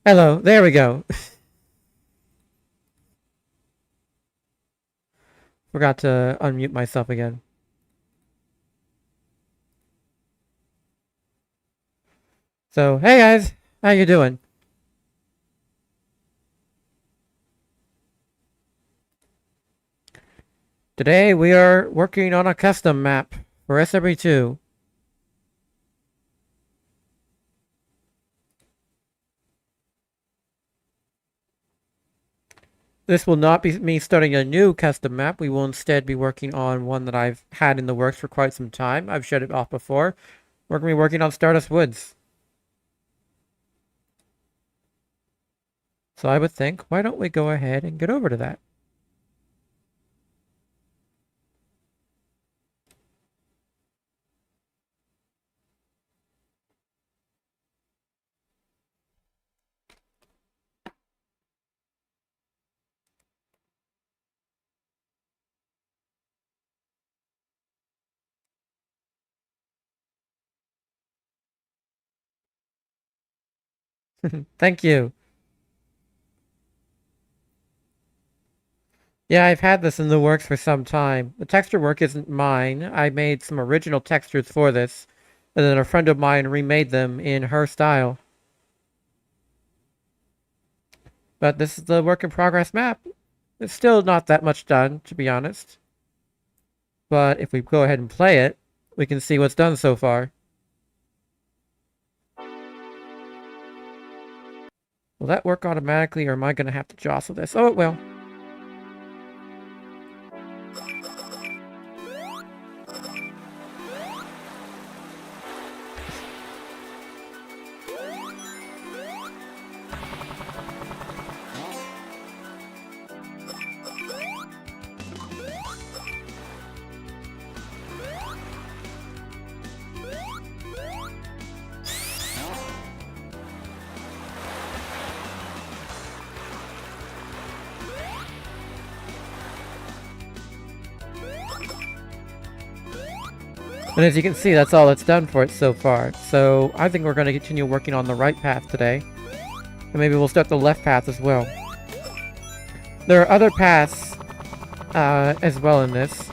Hello, there we go. Forgot to unmute myself again. So, hey guys, how you doing? Today we are working on a custom map for SRB2. This will not be me starting a new custom map. We will instead be working on one that I've had in the works for quite some time. I've shut it off before. We're going to be working on Stardust Woods. So I would think, why don't we go ahead and get over to that? Thank you. Yeah, I've had this in the works for some time. The texture work isn't mine. I made some original textures for this, and then a friend of mine remade them in her style. But this is the work in progress map. It's still not that much done, to be honest. But if we go ahead and play it, we can see what's done so far. Will that work automatically, or am I going to have to jostle this? Oh, it will. And as you can see, that's all it's done for it so far. So I think we're going to continue working on the right path today. And maybe we'll start the left path as well. There are other paths as well in this.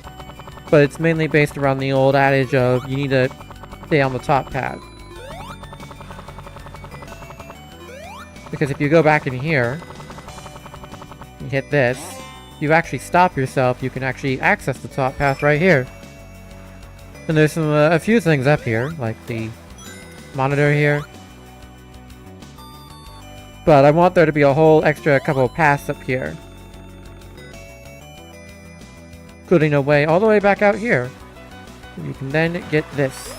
But it's mainly based around the old adage of you need to stay on the top path. Because if you go back in here, and hit this, you actually stop yourself, you can actually access the top path right here. And there's some a few things up here, like the monitor here. But I want there to be a whole extra couple of paths up here. Including a way all the way back out here. And you can then get this.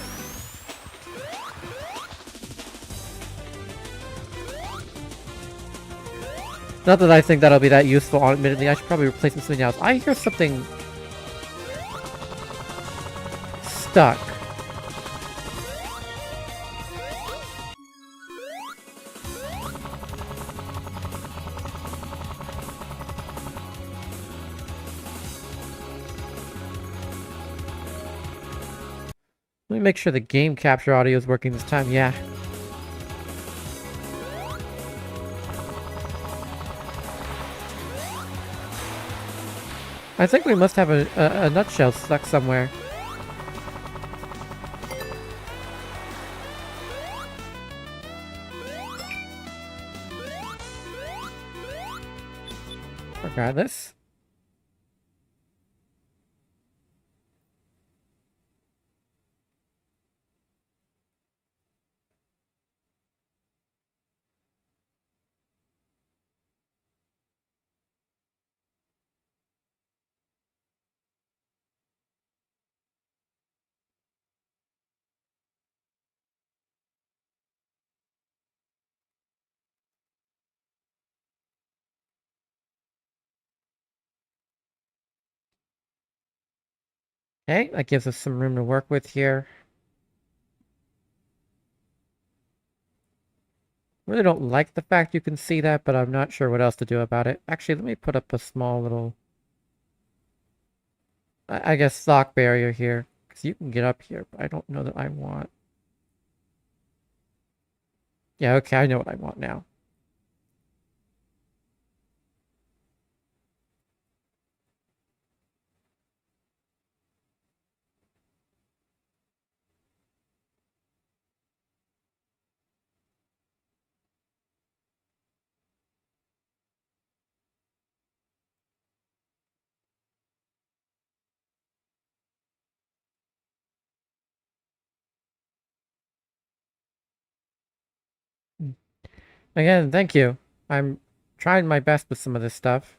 Not that I think that'll be that useful, admittedly. I should probably replace it with something else. I hear something stuck. Let me make sure the game capture audio is working this time. Yeah. I think we must have a nutshell stuck somewhere. Regardless. Okay, that gives us some room to work with here. Really don't like the fact you can see that, but I'm not sure what else to do about it. Actually, let me put up a small little, I guess, stock barrier here. Because you can get up here, but I don't know that I want. Yeah, okay, I know what I want now. Again, thank you. I'm trying my best with some of this stuff.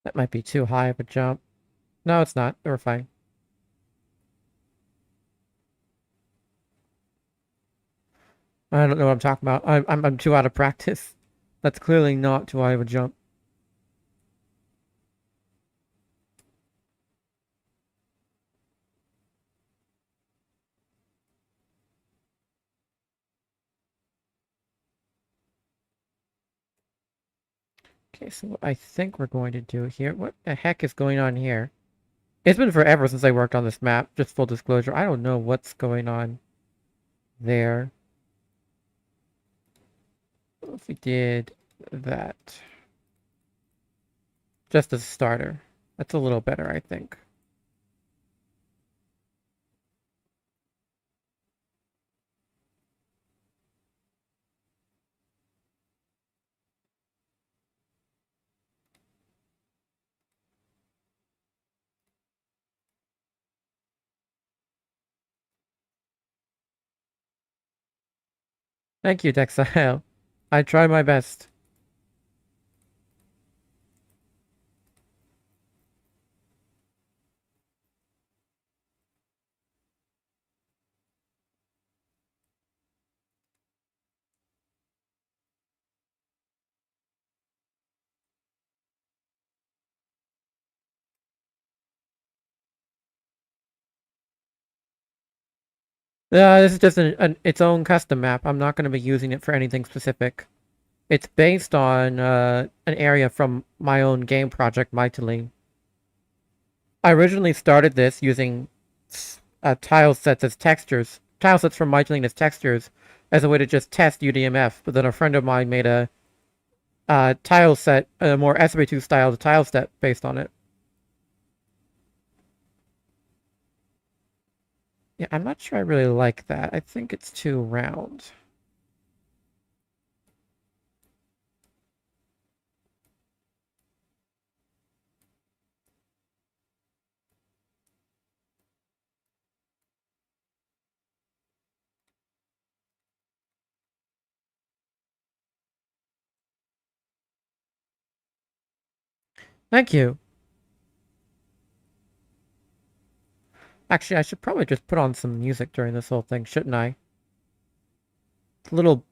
That might be too high of a jump. No, it's not. We're fine. I don't know what I'm talking about. I'm too out of practice. That's clearly not too high of a jump. Okay, so what I think we're going to do here... What the heck is going on here? It's been forever since I worked on this map, just full disclosure. I don't know what's going on there. If we did that. Just as a starter. That's a little better, I think. Thank you, Dexile. I try my best. This is just its own custom map. I'm not going to be using it for anything specific. It's based on an area from my own game project, Mightily. I originally started this using tile sets as textures. Tile sets from Mightily as textures as a way to just test UDMF. But then a friend of mine made a tile set, a more SRB2 style tile set based on it. Yeah, I'm not sure I really like that. I think it's too round. Thank you. Actually, I should probably just put on some music during this whole thing, shouldn't I? It's a little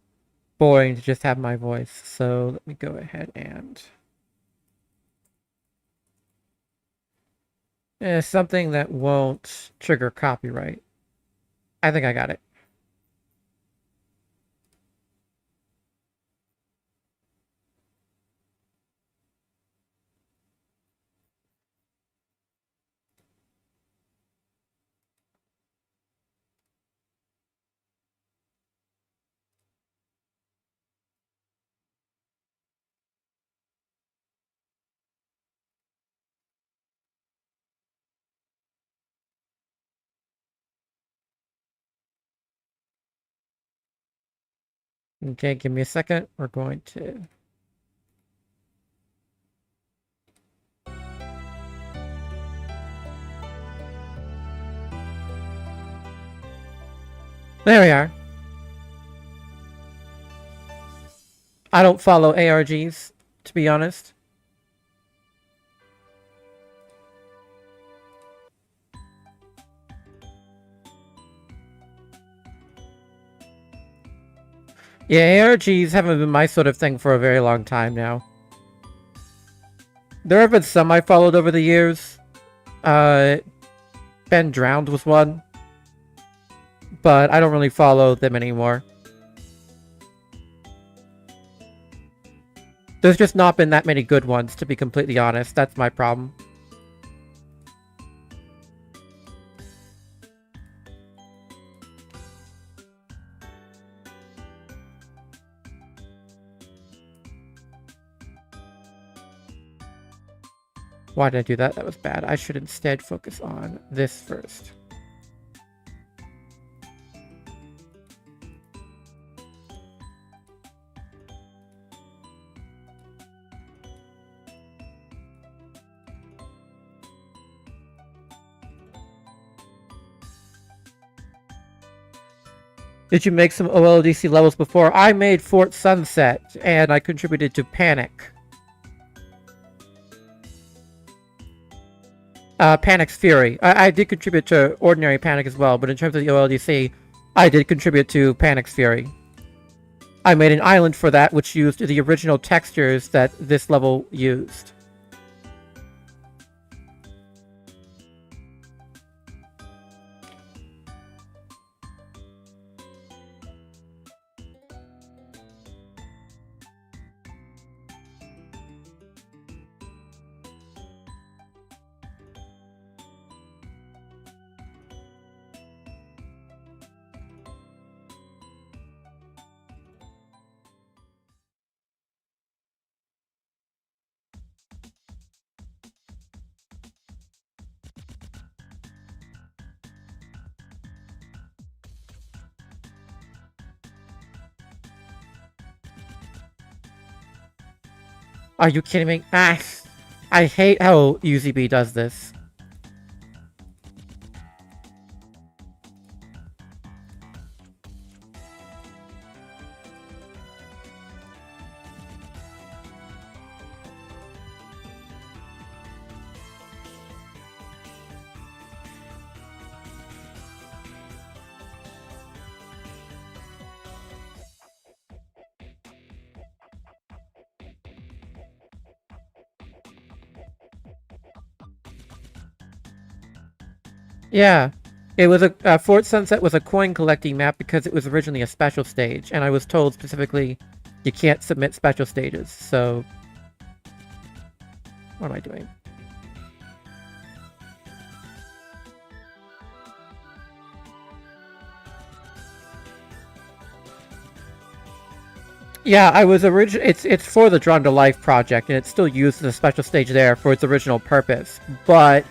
boring to just have my voice, so let me go ahead and... something that won't trigger copyright. I think I got it. Okay, give me a second. We're going to... There we are. I don't follow ARGs, to be honest. Yeah, ARGs haven't been my sort of thing for a very long time now. There have been some I followed over the years. Ben Drowned was one. But I don't really follow them anymore. There's just not been that many good ones, to be completely honest. That's my problem. Why did I do that? That was bad. I should instead focus on this first. Did you make some OLDC levels before? I made Fort Sunset, and I contributed to Panic. Panic's Fury. I did contribute to Ordinary Panic as well, but in terms of the OLDC, I did contribute to Panic's Fury. I made an island for that, which used the original textures that this level used. Are you kidding me? Ah, I hate how UZB does this. Yeah, it was a Fort Sunset was a coin collecting map because it was originally a special stage, and I was told specifically you can't submit special stages. So, what am I doing? Yeah, I was it's for the Drawn to Life project, and it's still used as a special stage there for its original purpose. But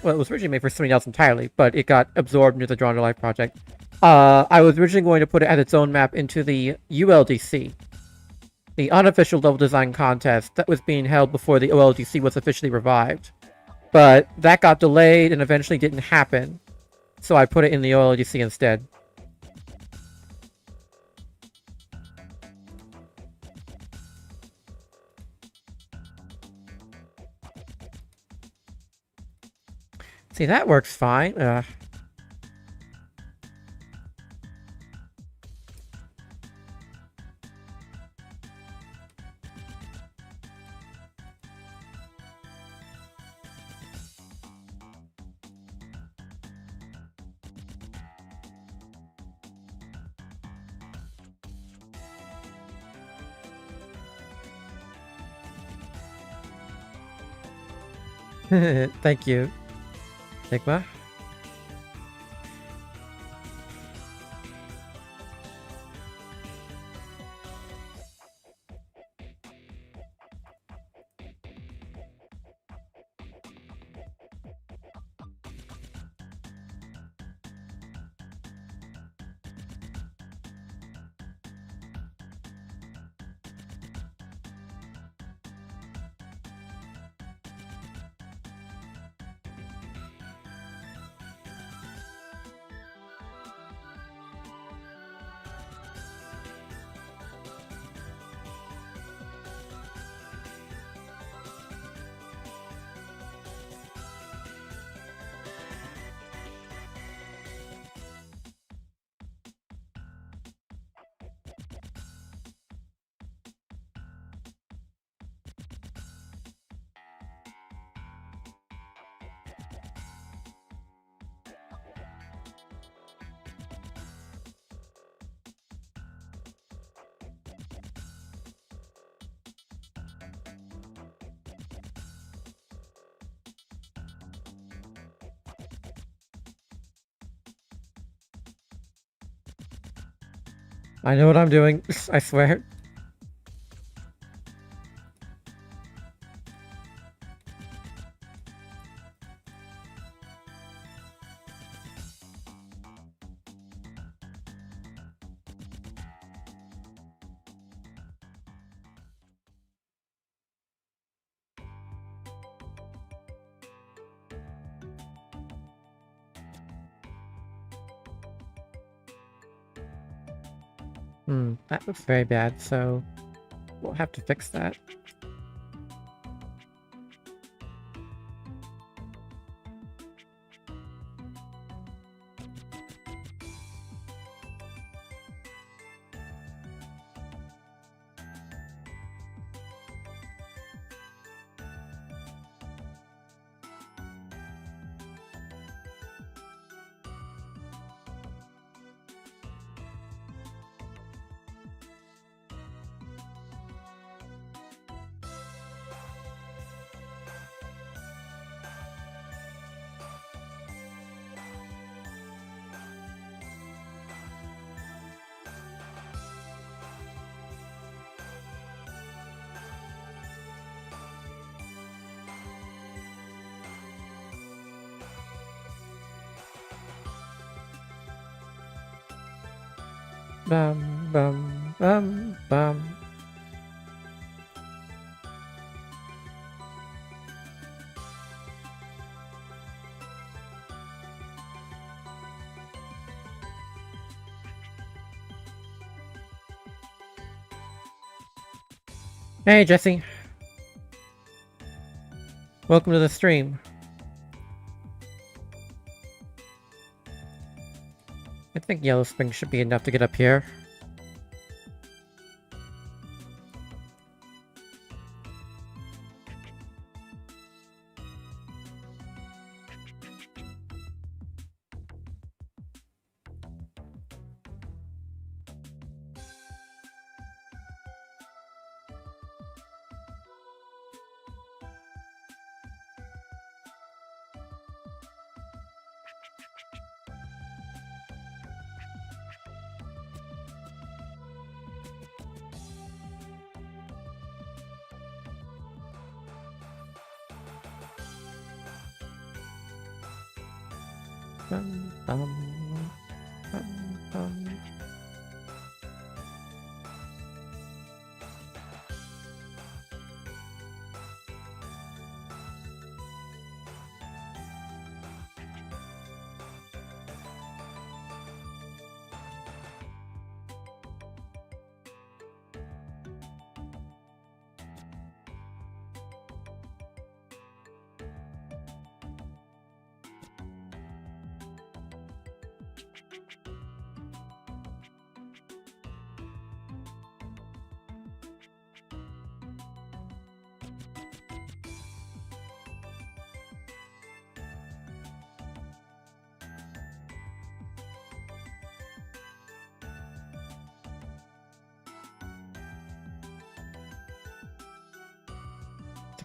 well, it was originally made for something else entirely, but it got absorbed into the Drawn to Life project. I was originally going to put it as its own map into the ULDC, the unofficial level design contest that was being held before the OLDC was officially revived. But that got delayed and eventually didn't happen, so I put it in the OLDC instead. See, that works fine. Thank you, Sigma. I know what I'm doing, I swear. That looks very bad, so we'll have to fix that. Bum, bum, bum, bum. Hey, Jesse. Welcome to the stream. I think Yellow Spring should be enough to get up here. Bum, bum, bum, bum.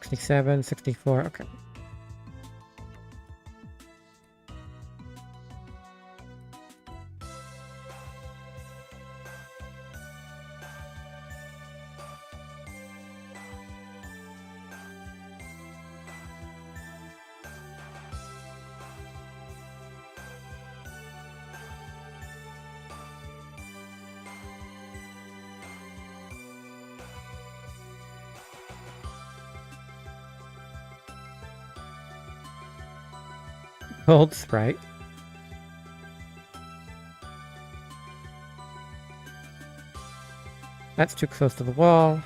$67, $64, okay. Hold Sprite. That's too close to the wall.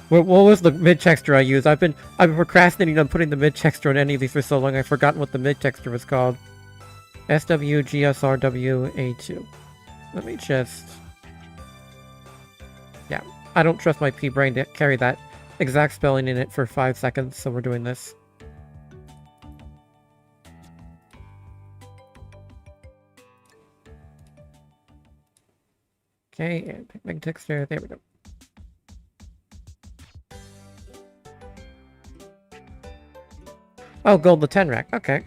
What was the mid texture I used? I've been procrastinating on putting the mid texture on any of these for so long I've forgotten what the mid texture was called. SWGSRWA2. Let me just... Yeah, I don't trust my P-brain to carry that exact spelling in it for 5 seconds, so we're doing this. Okay, and make texture, there we go. Oh, gold the 10 rack, okay.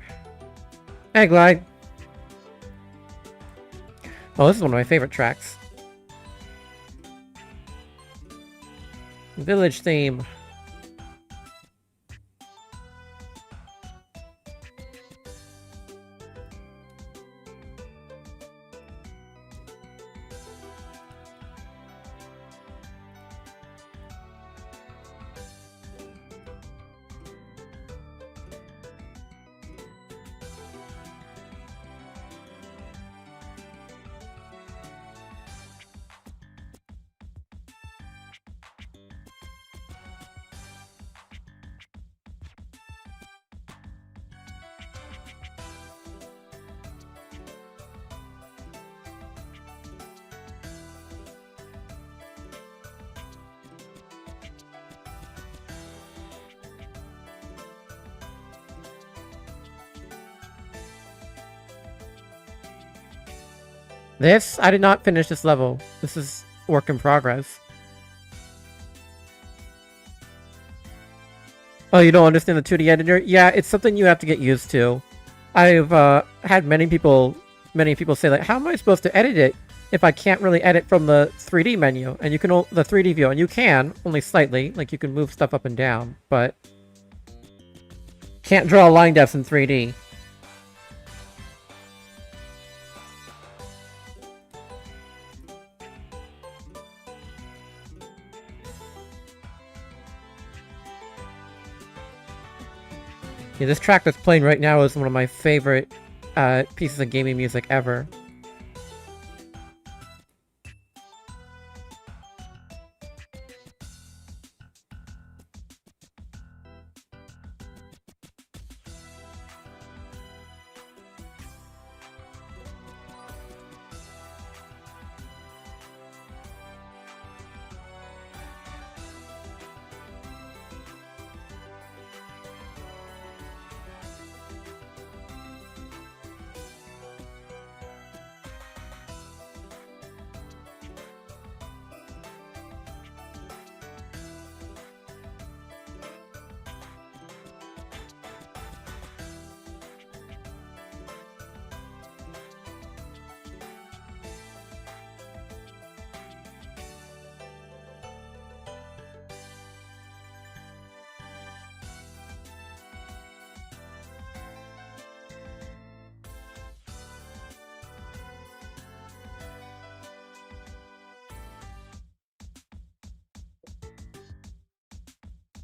Hey, Glide. Oh, this is one of my favorite tracks. Village theme. This? I did not finish this level. This is work in progress. Oh, you don't understand the 2D editor? Yeah, it's something you have to get used to. I've had many people say like, how am I supposed to edit it if I can't really edit from the 3D menu? And you can, the 3D view, and you can, only slightly, like you can move stuff up and down, but can't draw line depths in 3D. Yeah, this track that's playing right now is one of my favorite pieces of gaming music ever.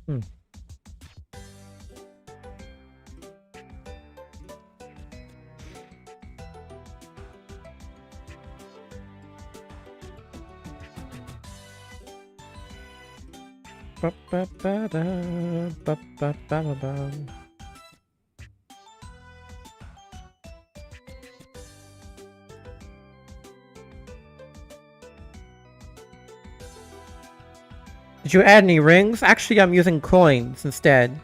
Hmm. Did you add any rings? Actually, I'm using coins instead.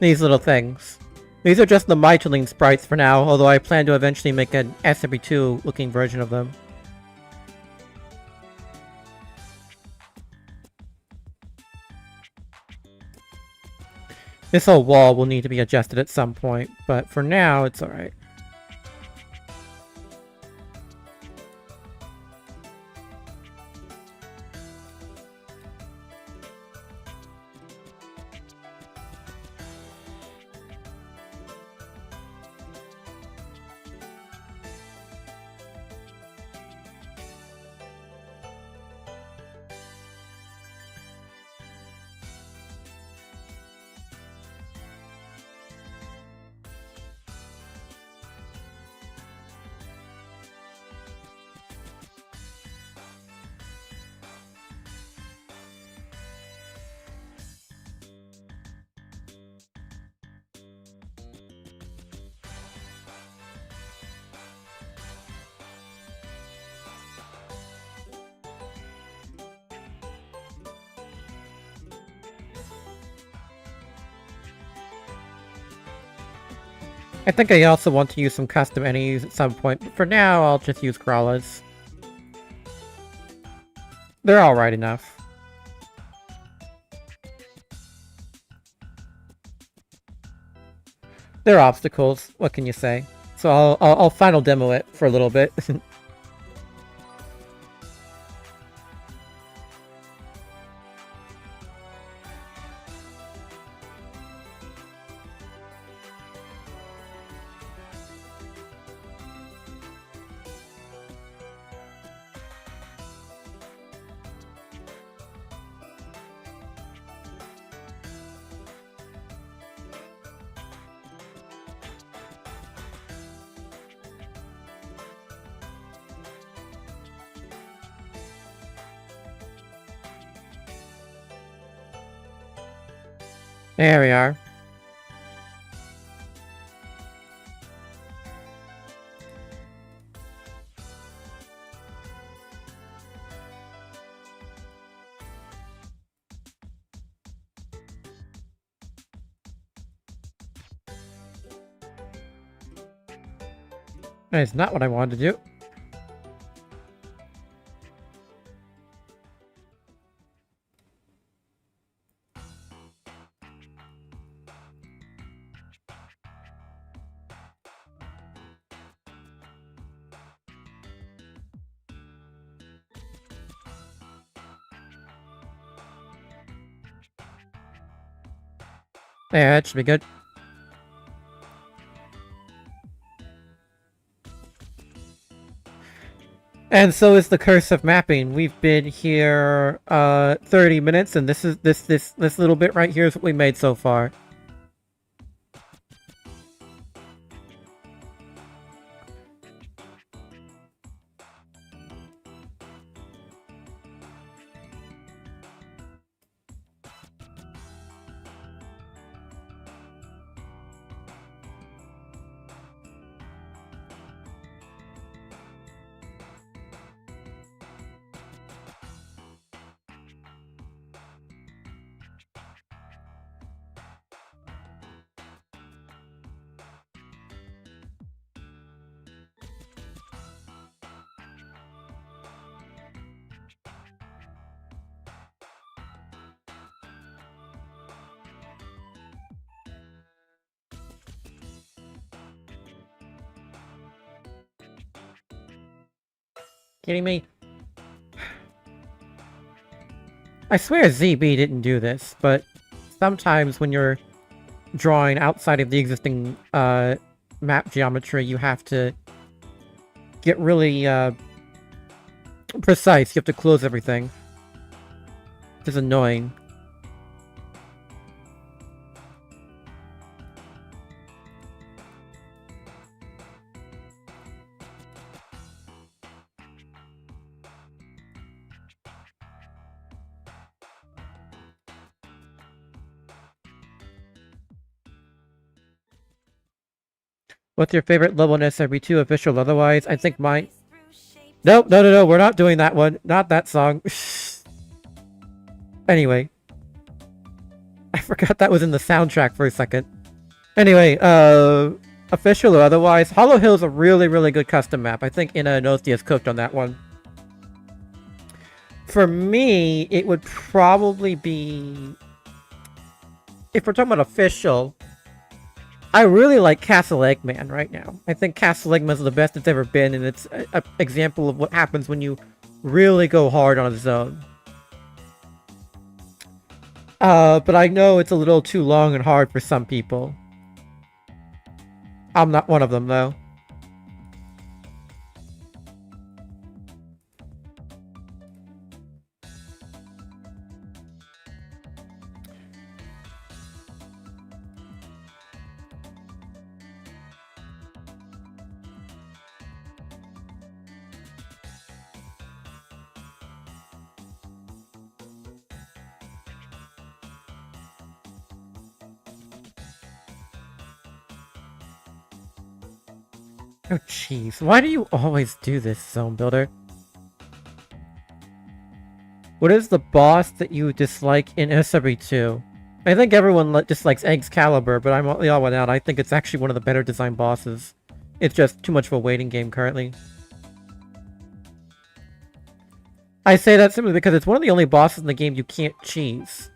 These little things. These are just the Mytilene sprites for now, although I plan to eventually make an SRB2 looking version of them. This whole wall will need to be adjusted at some point, but for now, it's alright. I think I also want to use some custom enemies at some point, but for now, I'll just use crawlers. They're alright enough. They're obstacles, what can you say? So I'll final demo it for a little bit. There we are. That is not what I wanted to do. Yeah, that should be good. And so is the curse of mapping. We've been here 30 minutes, and this little bit right here is what we made so far. Kidding me? I swear ZB didn't do this, but sometimes when you're drawing outside of the existing map geometry, you have to get really precise. You have to close everything. Which is annoying. What's your favorite level in SRB2, official otherwise? I think mine... Nope, no, we're not doing that one. Not that song. Anyway. I forgot that was in the soundtrack for a second. Anyway, official or otherwise, Hollow Hill is a really, really good custom map. I think Ina and Othi has cooked on that one. For me, it would probably be... If we're talking about official... I really like Castle Eggman right now. I think Castle Eggman is the best it's ever been, and it's an example of what happens when you really go hard on a zone. But I know it's a little too long and hard for some people. I'm not one of them, though. Oh jeez, why do you always do this, Zone Builder? What is the boss that you dislike in SRB2? I think everyone just likes Excalibur, but I'm the odd one out. I think it's actually one of the better designed bosses. It's just too much of a waiting game currently. I say that simply because it's one of the only bosses in the game you can't cheese.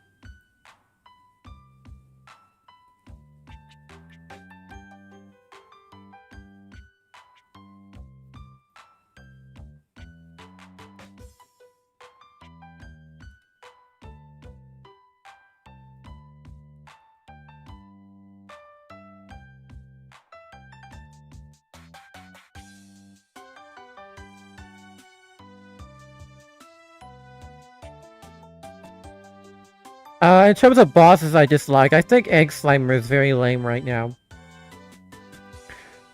In terms of bosses I dislike, I think Egg Slimer is very lame right now.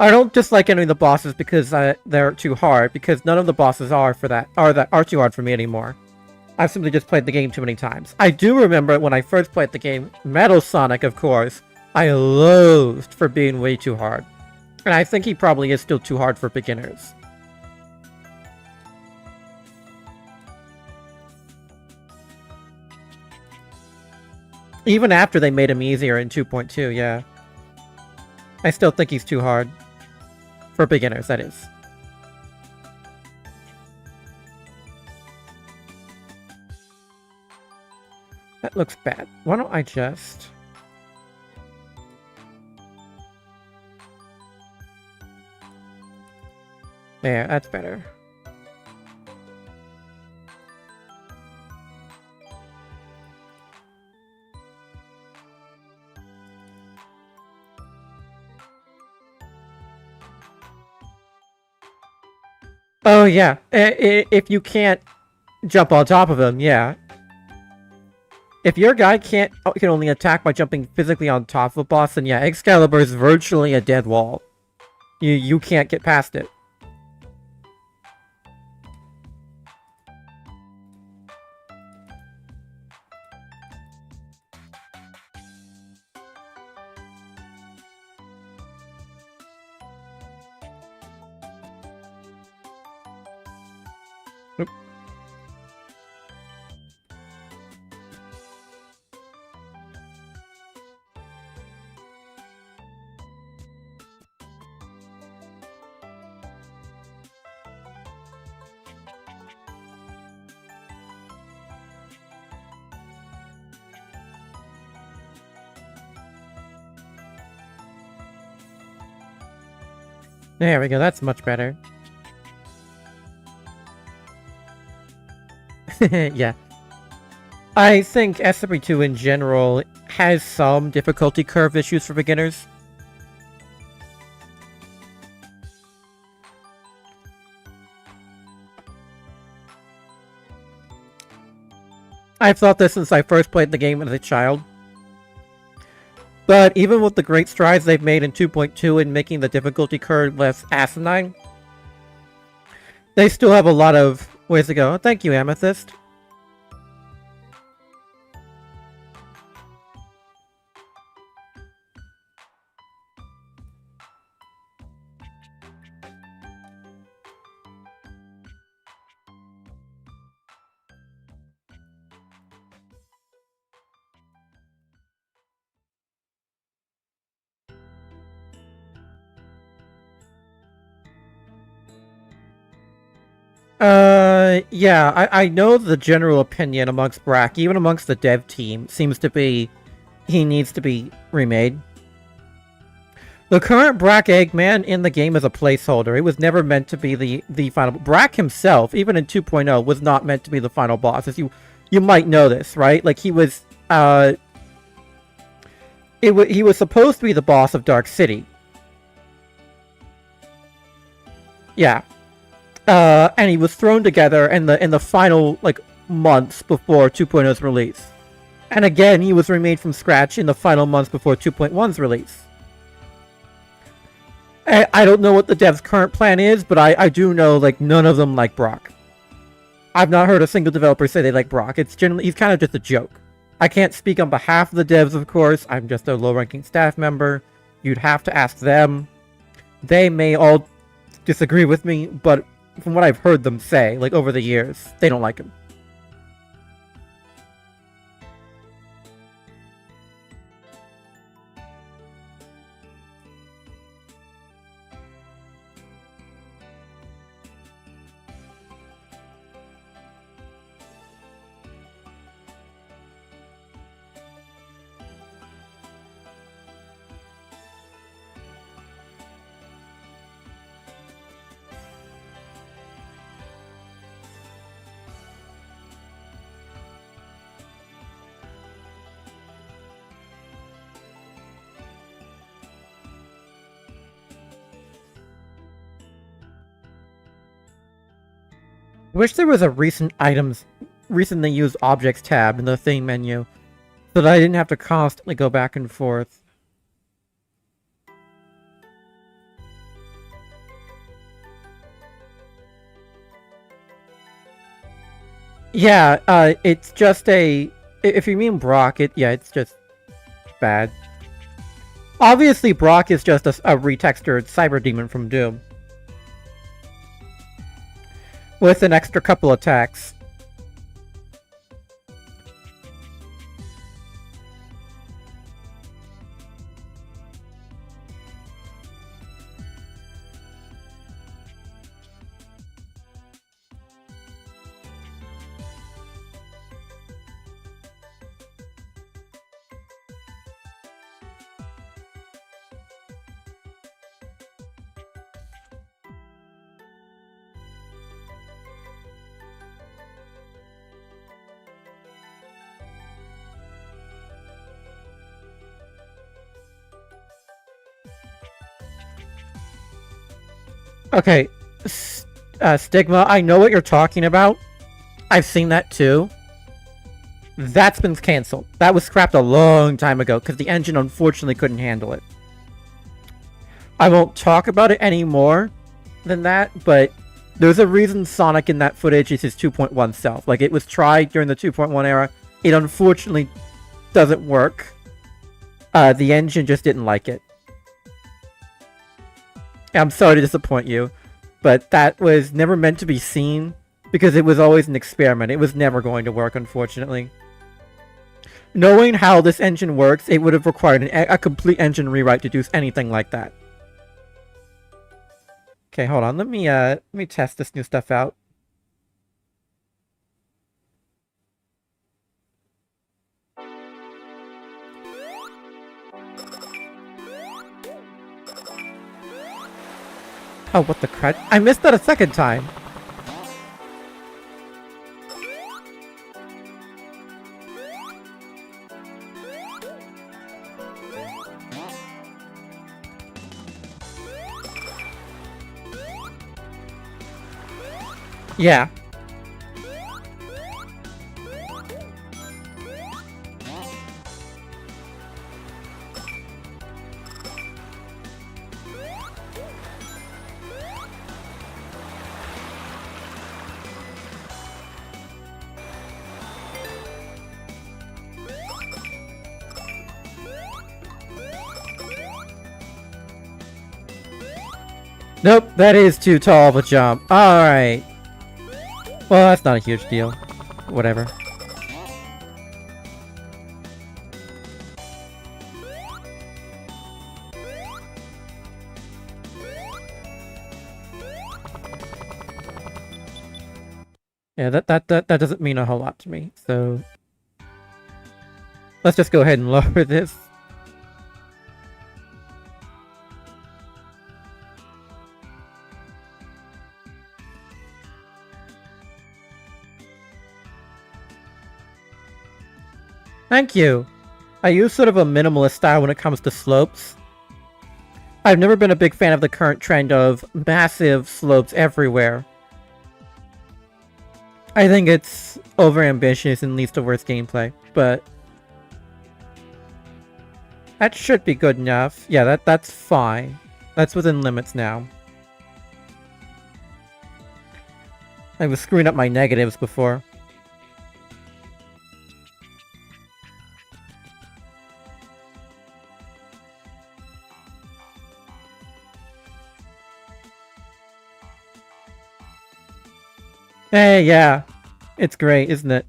I don't dislike any of the bosses because they're too hard, because none of the bosses are too hard for me anymore. I've simply just played the game too many times. I do remember when I first played the game, Metal Sonic, of course, I loathed for being way too hard. And I think he probably is still too hard for beginners. Even after they made him easier in 2.2, yeah. I still think he's too hard. For beginners, that is. That looks bad. Why don't I just... There, that's better. Oh, yeah. If you can't jump on top of him, yeah. If your guy can only attack by jumping physically on top of a boss, then yeah, Excalibur is virtually a dead wall. You can't get past it. Oop. There we go, that's much better. Yeah. I think SRB2 in general has some difficulty curve issues for beginners. I've thought this since I first played the game as a child. But even with the great strides they've made in 2.2 in making the difficulty curve less asinine, they still have a lot of ways to go. Thank you, Amethyst. Yeah, I know the general opinion amongst Brack, even amongst the dev team, seems to be he needs to be remade. The current Brack Eggman in the game is a placeholder. It was never meant to be the final... Brack himself, even in 2.0, was not meant to be the final boss. As you might know this, right? Like, he was, he was supposed to be the boss of Dark City. Yeah. And he was thrown together in the final, like, months before 2.0's release. And again, he was remade from scratch in the final months before 2.1's release. I don't know what the dev's current plan is, but I do know, like, none of them like Brock. I've not heard a single developer say they like Brock. It's generally, he's kind of just a joke. I can't speak on behalf of the devs, of course. I'm just a low-ranking staff member. You'd have to ask them. They may all disagree with me, but from what I've heard them say, like, over the years, they don't like him. Wish there was a recently used objects tab in the theme menu, so that I didn't have to constantly go back and forth. Yeah, it's just if you mean Brock, it's just bad. Obviously, Brock is just a retextured cyber demon from Doom. With an extra couple attacks. Okay, Stigma, I know what you're talking about. I've seen that too. That's been cancelled. That was scrapped a long time ago because the engine unfortunately couldn't handle it. I won't talk about it any more than that, but there's a reason Sonic in that footage is his 2.1 self. Like, it was tried during the 2.1 era. It unfortunately doesn't work. The engine just didn't like it. I'm sorry to disappoint you, but that was never meant to be seen because it was always an experiment. It was never going to work, unfortunately. Knowing how this engine works, it would have required a complete engine rewrite to do anything like that. Okay, hold on. Let me test this new stuff out. Oh, what the crud? I missed that a second time. Yeah. Nope, that is too tall of a jump. Alright. Well, that's not a huge deal. Whatever. Yeah, that doesn't mean a whole lot to me, so... Let's just go ahead and lower this. Thank you! I use sort of a minimalist style when it comes to slopes. I've never been a big fan of the current trend of massive slopes everywhere. I think it's overambitious and leads to worse gameplay, but... That should be good enough. Yeah, that's fine. That's within limits now. I was screwing up my negatives before. Hey, yeah. It's great, isn't it?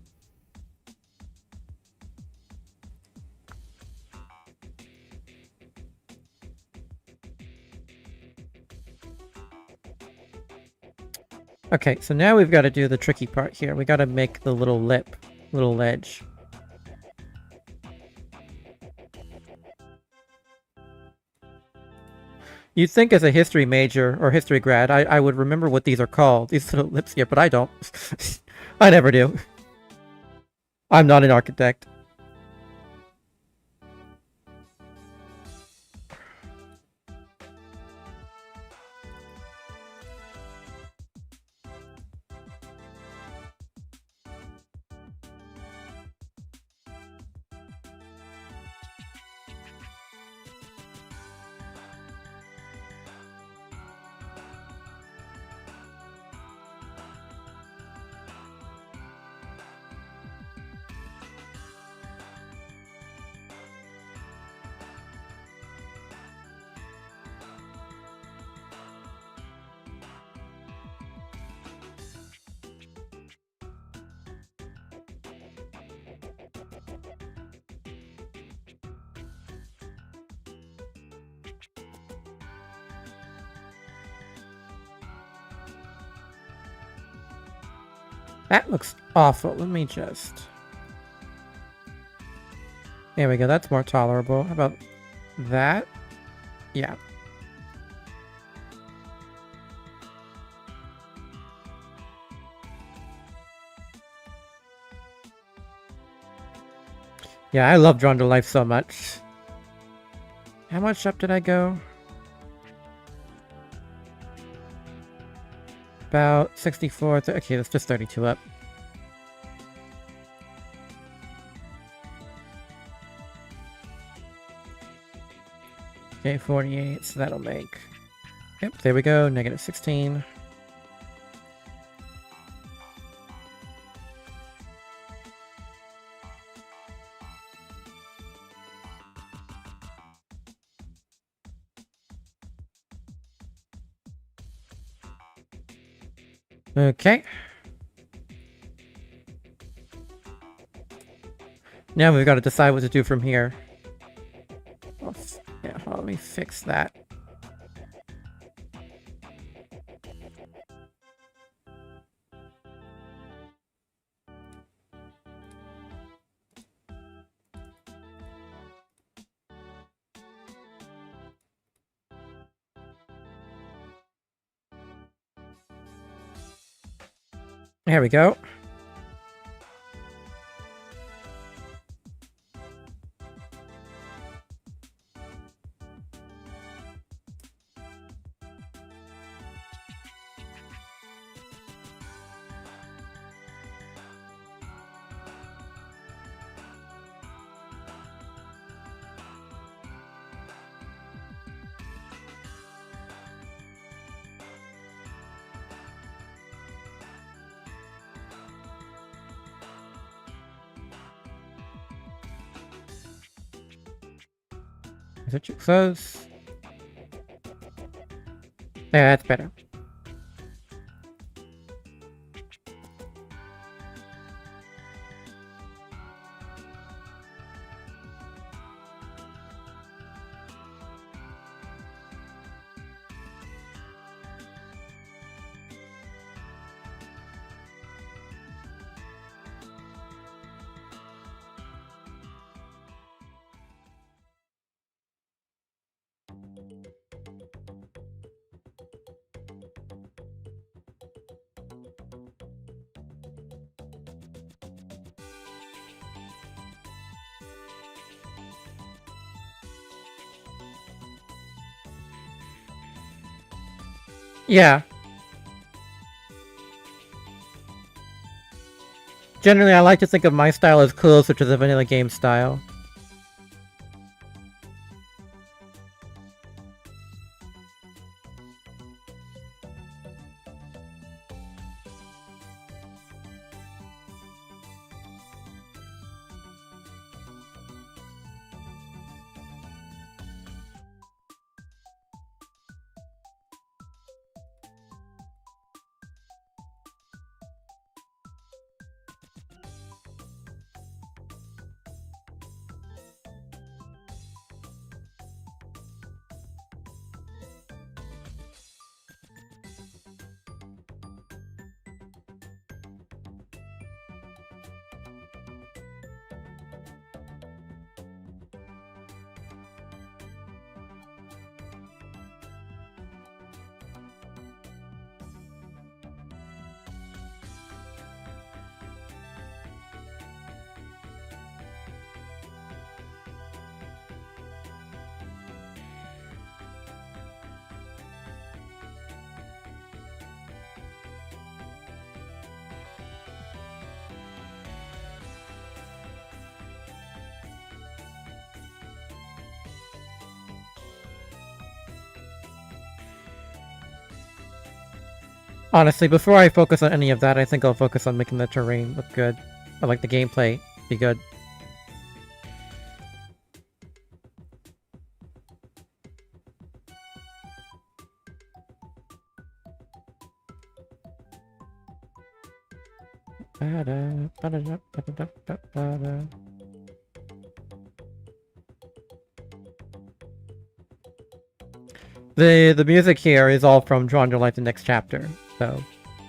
Okay, so now we've got to do the tricky part here. We got to make the little lip, little ledge. You'd think as a history major or history grad, I would remember what these are called, these little lips here, but I don't. I never do. I'm not an architect. That looks awful. Let me just... There we go. That's more tolerable. How about that? Yeah. Yeah, I love Drawn to Life so much. How much up did I go? About 64. Okay, that's just 32 up. Okay, 48, so that'll make... Yep, there we go, negative 16. Okay. Now we've got to decide what to do from here. Yeah, let me fix that. There we go. Is it too close? Yeah, that's better. Yeah. Generally, I like to think of my style as closer to the vanilla game style. Honestly, before I focus on any of that, I think I'll focus on making the terrain look good. Or like the gameplay be good. The music here is all from Drawn to Life the Next Chapter, so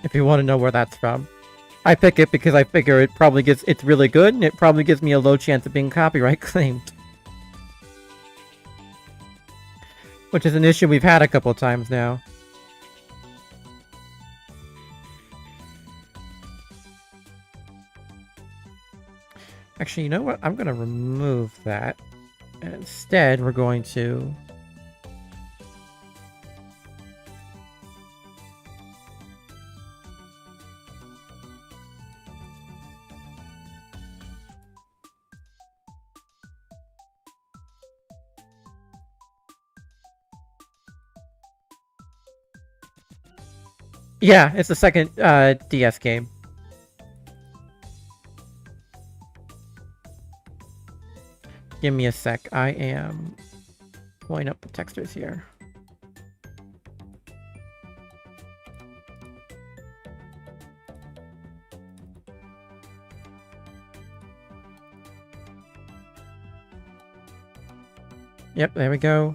if you want to know where that's from. I pick it because I figure it's really good, and it probably gives me a low chance of being copyright claimed. Which is an issue we've had a couple times now. Actually, you know what? I'm gonna remove that. And instead, we're going to... Yeah, it's the second DS game. Give me a sec. I am pulling up the textures here. Yep, there we go.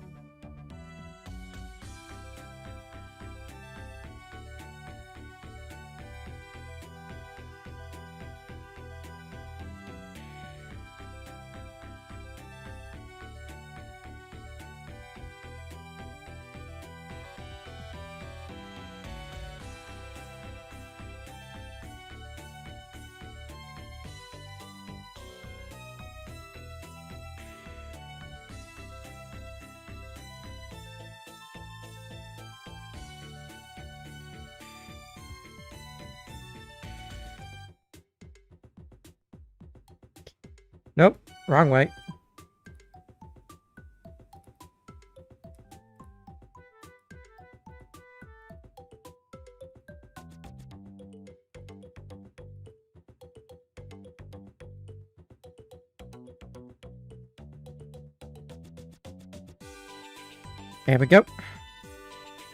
Nope, wrong way. There we go.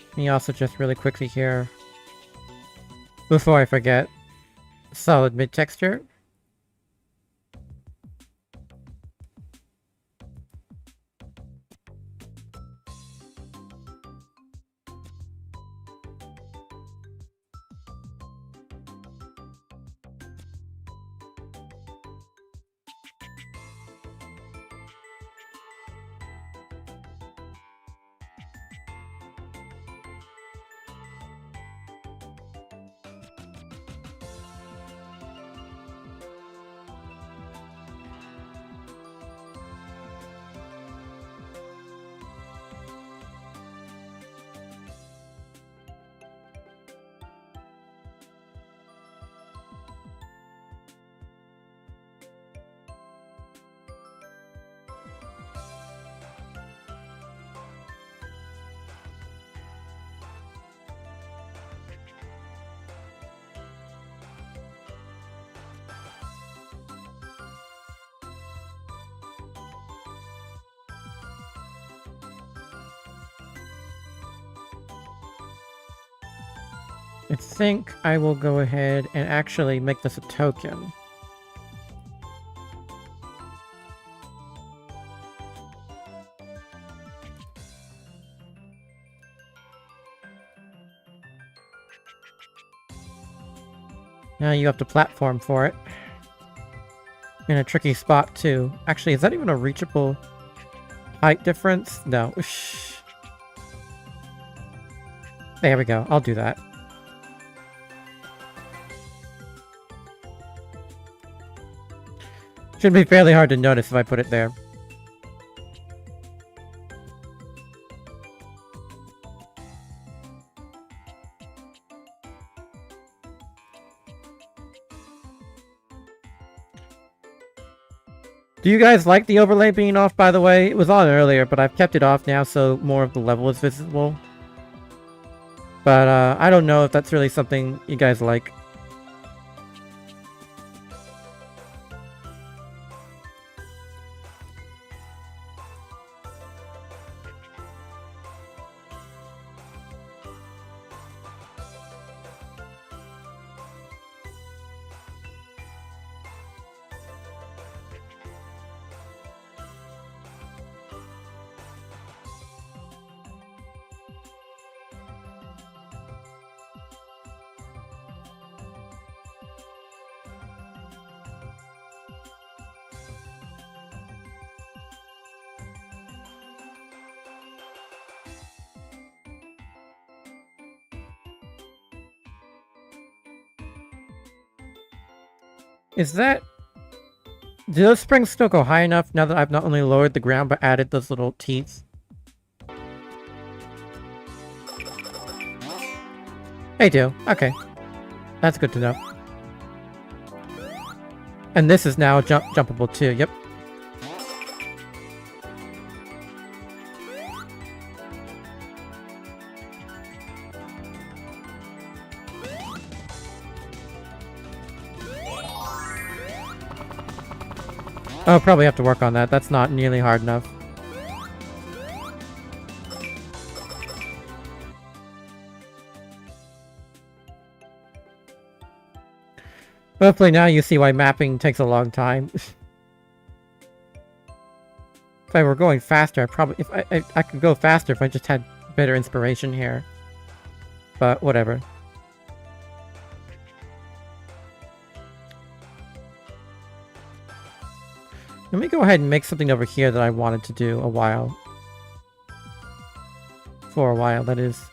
Let me also just really quickly here, before I forget, solid mid texture. I think I will go ahead and actually make this a token. Now you have to platform for it. In a tricky spot, too. Actually, is that even a reachable height difference? No. Shh. There we go. I'll do that. Should be fairly hard to notice if I put it there. Do you guys like the overlay being off, by the way? It was on earlier, but I've kept it off now so more of the level is visible. But I don't know if that's really something you guys like. Is that... Do those springs still go high enough now that I've not only lowered the ground but added those little teeth? They do. Okay. That's good to know. And this is now jumpable too, yep. I'll probably have to work on that. That's not nearly hard enough. Hopefully now you see why mapping takes a long time. If I were going faster, I could go faster if I just had better inspiration here. But whatever. Let me go ahead and make something over here that I wanted to do a while. For a while, that is.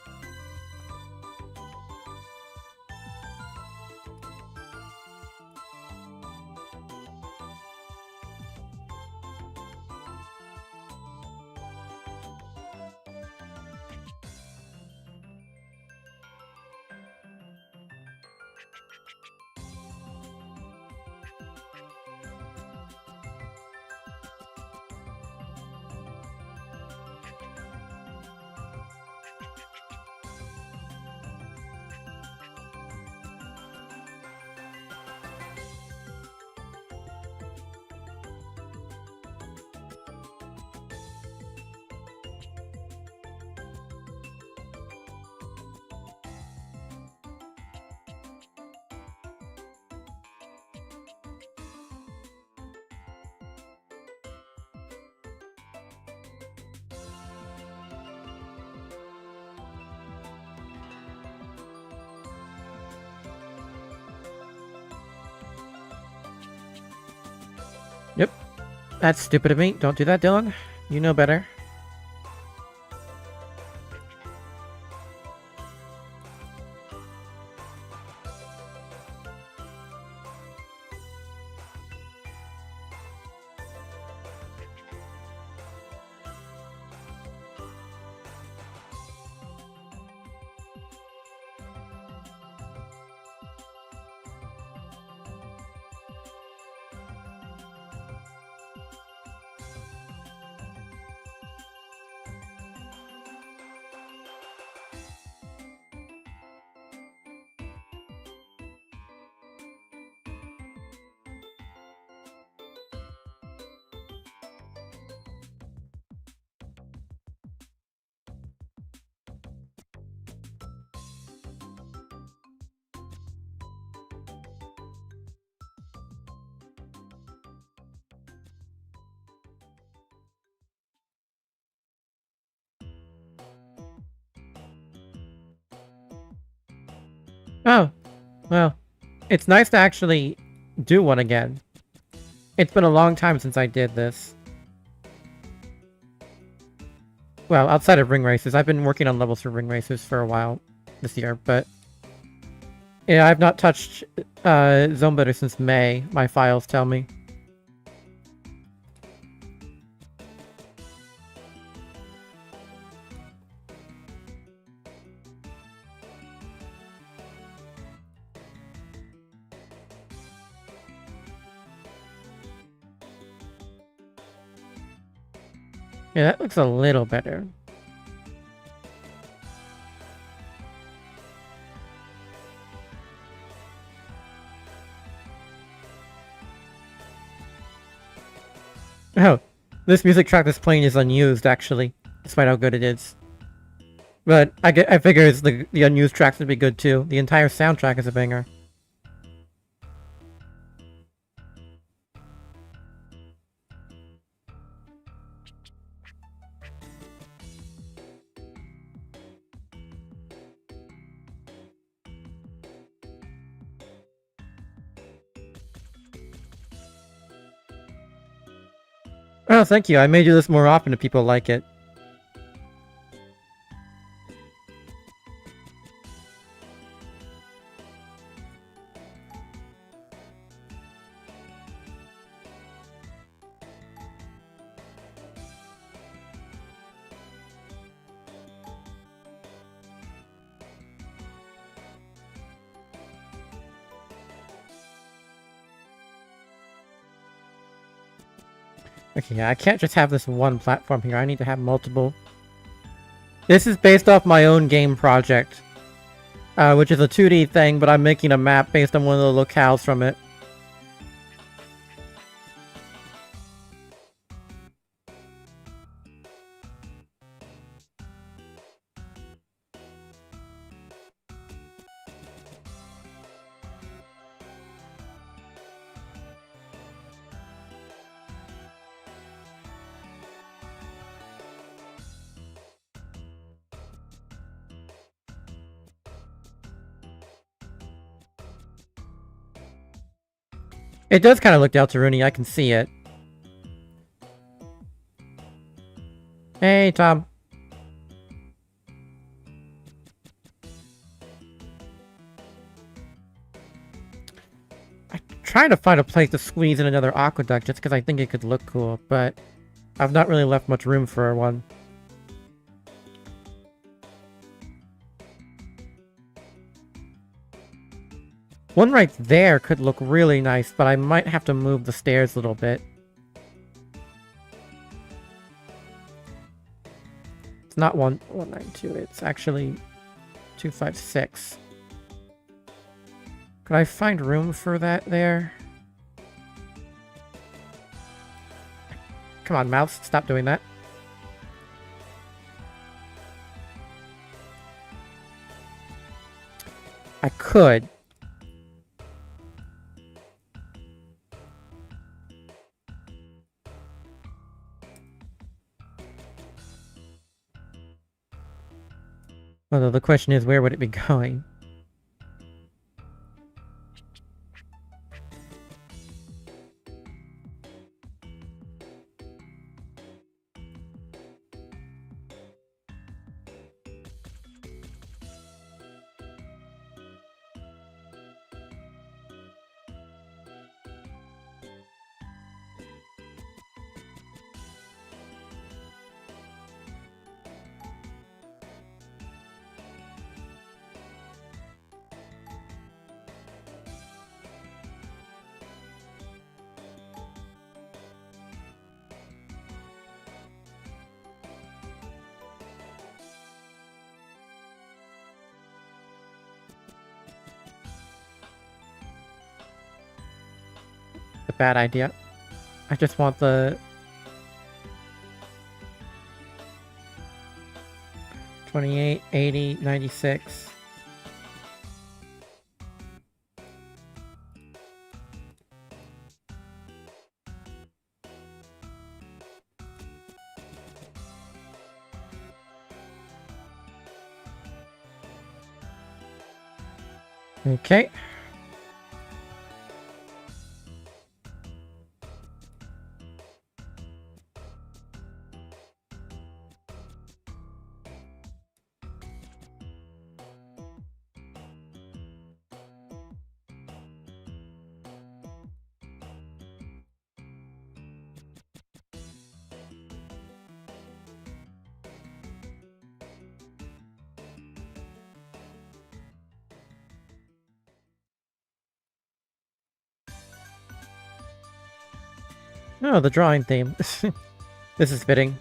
Yep. That's stupid of me. Don't do that, Dylan. You know better. Oh, well, it's nice to actually do one again. It's been a long time since I did this. Well, outside of ring races. I've been working on levels for ring races for a while this year, but... Yeah, I've not touched Zone Builder since May, my files tell me. Yeah, that looks a little better. Oh, this music track that's playing is unused, actually, despite how good it is. But I figure the unused tracks would be good too. The entire soundtrack is a banger. Oh, thank you. I may do this more often if people like it. Okay, yeah, I can't just have this one platform here. I need to have multiple. This is based off my own game project, which is a 2D thing, but I'm making a map based on one of the locales from it. It does kind of look Deltarune, I can see it. Hey, Tom. I'm trying to find a place to squeeze in another aqueduct just because I think it could look cool, but I've not really left much room for one. One right there could look really nice, but I might have to move the stairs a little bit. It's not 192, it's actually 256. Could I find room for that there? Come on, mouse, stop doing that. I could. Although the question is, where would it be going? A bad idea. I just want the 28, 80, 96. Okay. Oh, the drawing theme. This is fitting.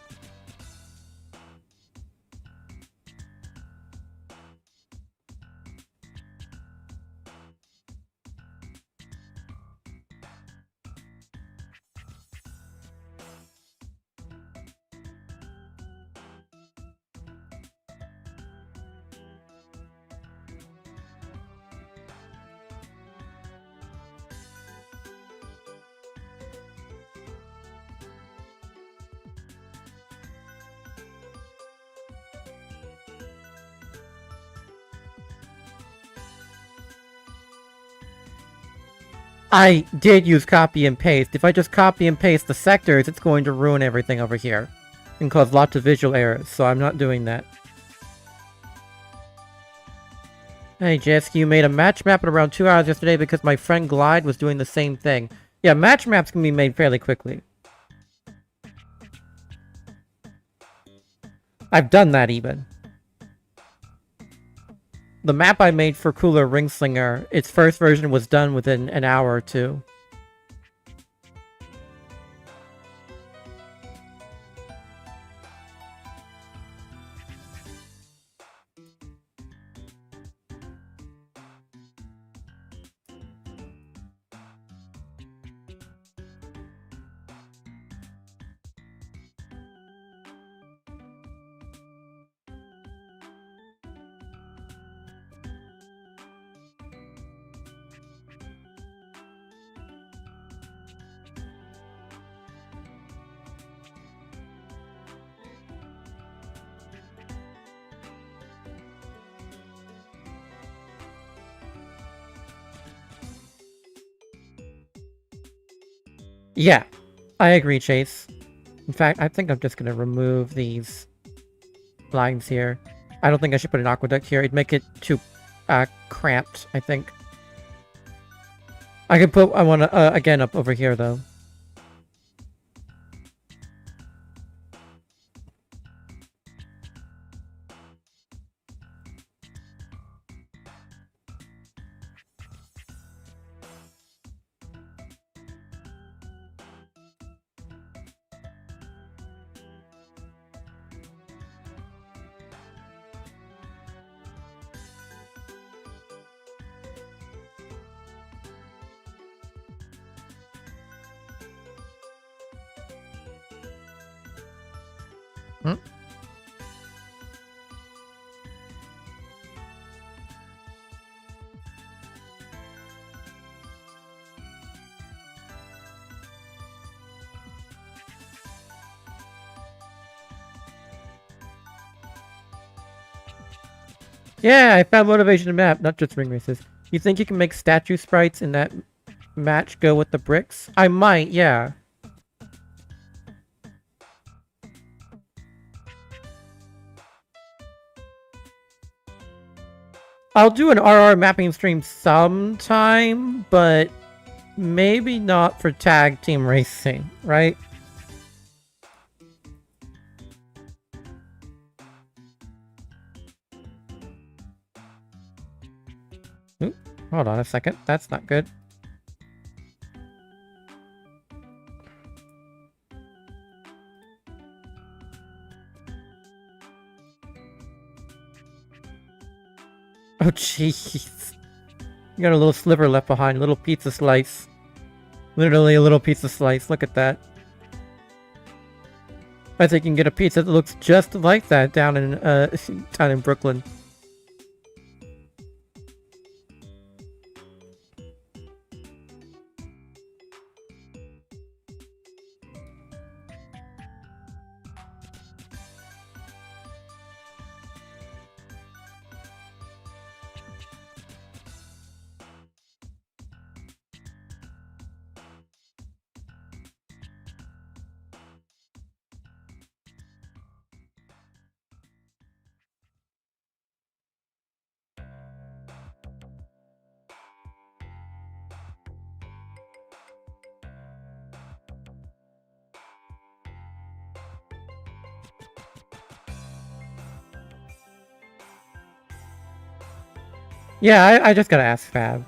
I did use copy and paste. If I just copy and paste the sectors, it's going to ruin everything over here and cause lots of visual errors, so I'm not doing that. Hey, Jessica, you made a match map in around 2 hours yesterday because my friend Glide was doing the same thing. Yeah, match maps can be made fairly quickly. I've done that even. The map I made for Cooler Ringslinger, its first version was done within an hour or two. Yeah, I agree, Chase. In fact, I think I'm just gonna remove these lines here. I don't think I should put an aqueduct here. It'd make it too cramped, I think. I could put one again up over here though. Hmm? Yeah, I found motivation map, not just ring races. You think you can make statue sprites in that match go with the bricks? I might, yeah. I'll do an RR mapping stream sometime, but maybe not for tag team racing, right? Ooh, hold on a second. That's not good. Oh, jeez. You got a little sliver left behind, a little pizza slice. Literally a little pizza slice. Look at that. I think you can get a pizza that looks just like that down in Brooklyn. Yeah, I just gotta ask Fab.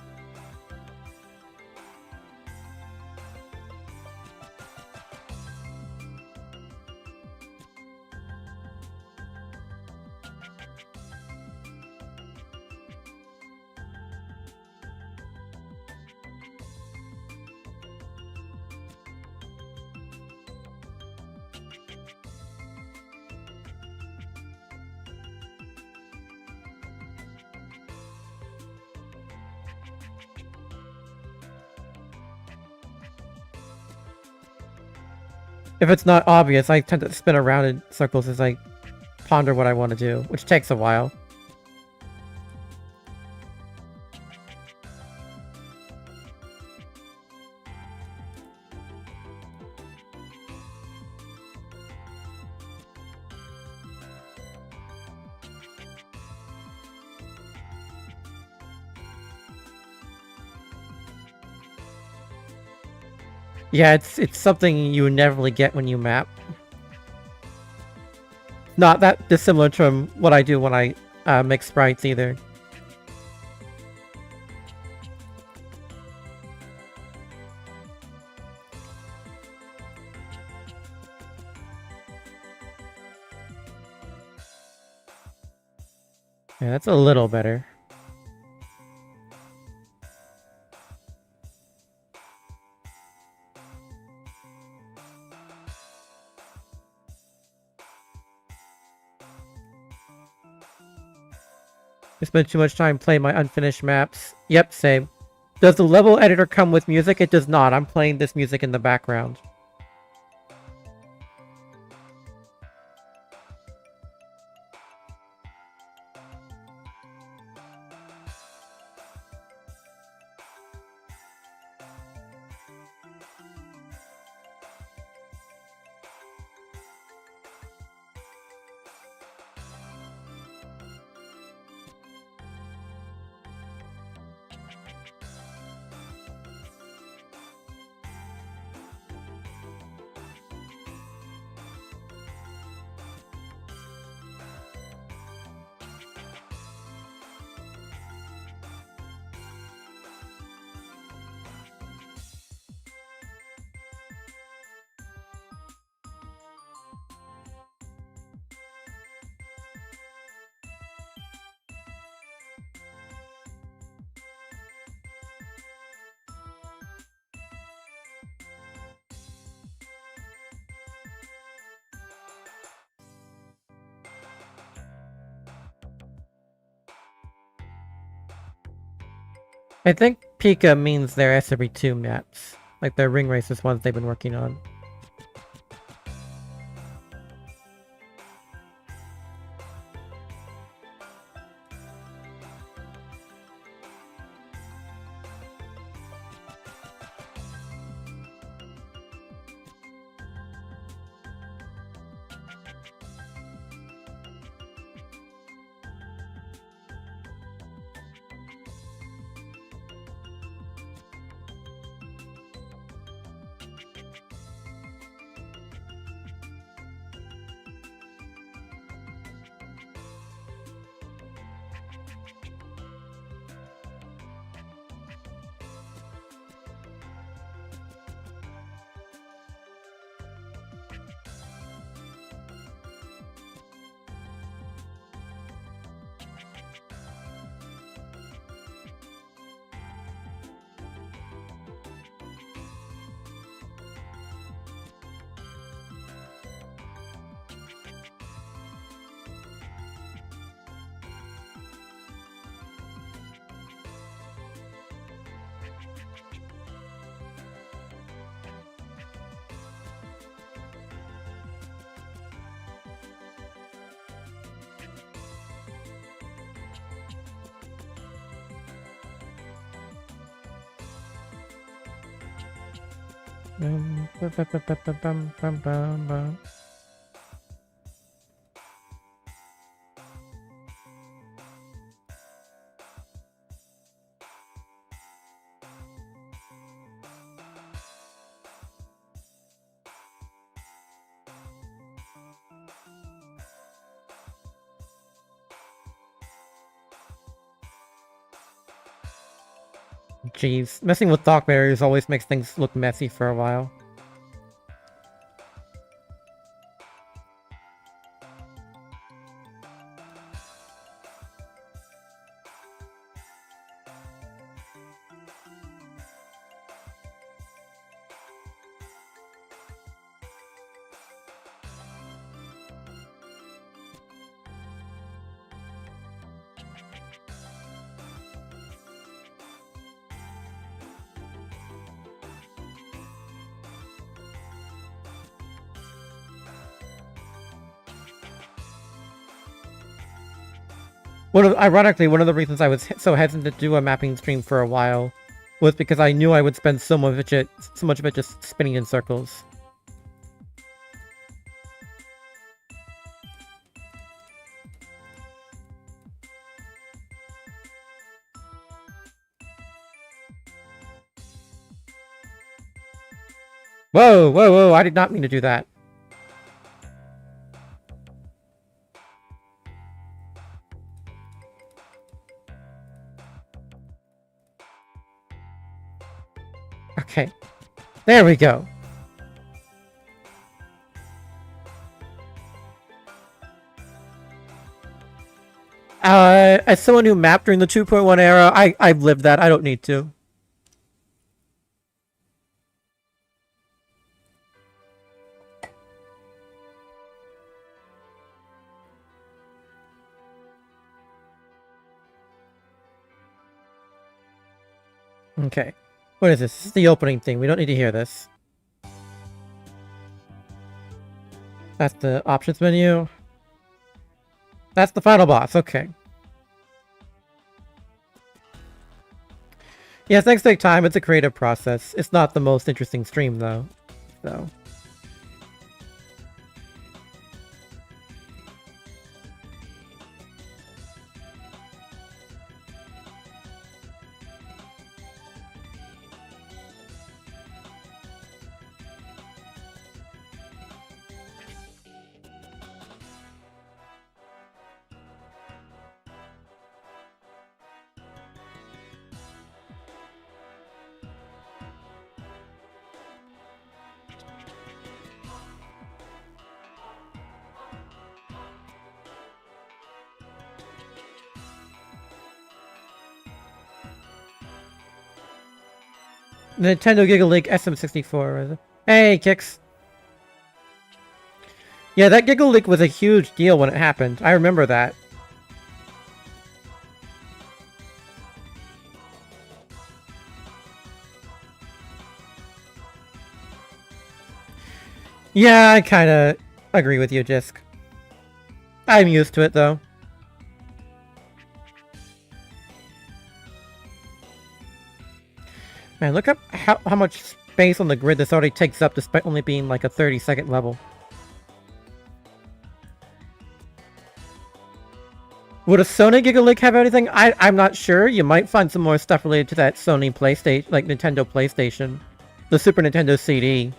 If it's not obvious, I tend to spin around in circles as I ponder what I want to do, which takes a while. Yeah, it's something you never really get when you map. Not that dissimilar from what I do when I make sprites either. Yeah, that's a little better. I spent too much time playing my unfinished maps. Yep, same. Does the level editor come with music? It does not. I'm playing this music in the background. I think Pika means their SRB2 maps. Like their ring races ones they've been working on. Jeez, messing with dock barriers always makes things look messy for a while. Ironically, one of the reasons I was so hesitant to do a mapping stream for a while was because I knew I would spend so much of it just spinning in circles. Whoa, whoa, whoa, I did not mean to do that. Okay, there we go. As someone who mapped during the 2.1 era, I've lived that. I don't need to. Okay. What is this? This is the opening thing. We don't need to hear this. That's the options menu. That's the final boss. Okay. Yeah, things take time. It's a creative process. It's not the most interesting stream, though. So... Nintendo Giga League SM64. Hey, Kix. Yeah, that Giga League was a huge deal when it happened. I remember that. Yeah, I kinda agree with you, Jisk. I'm used to it, though. Man, look up how much space on the grid this already takes up despite only being like a 30-second level. Would a Sony Gigalink have anything? I'm not sure. You might find some more stuff related to that Sony PlayStation, like Nintendo PlayStation. The Super Nintendo CD.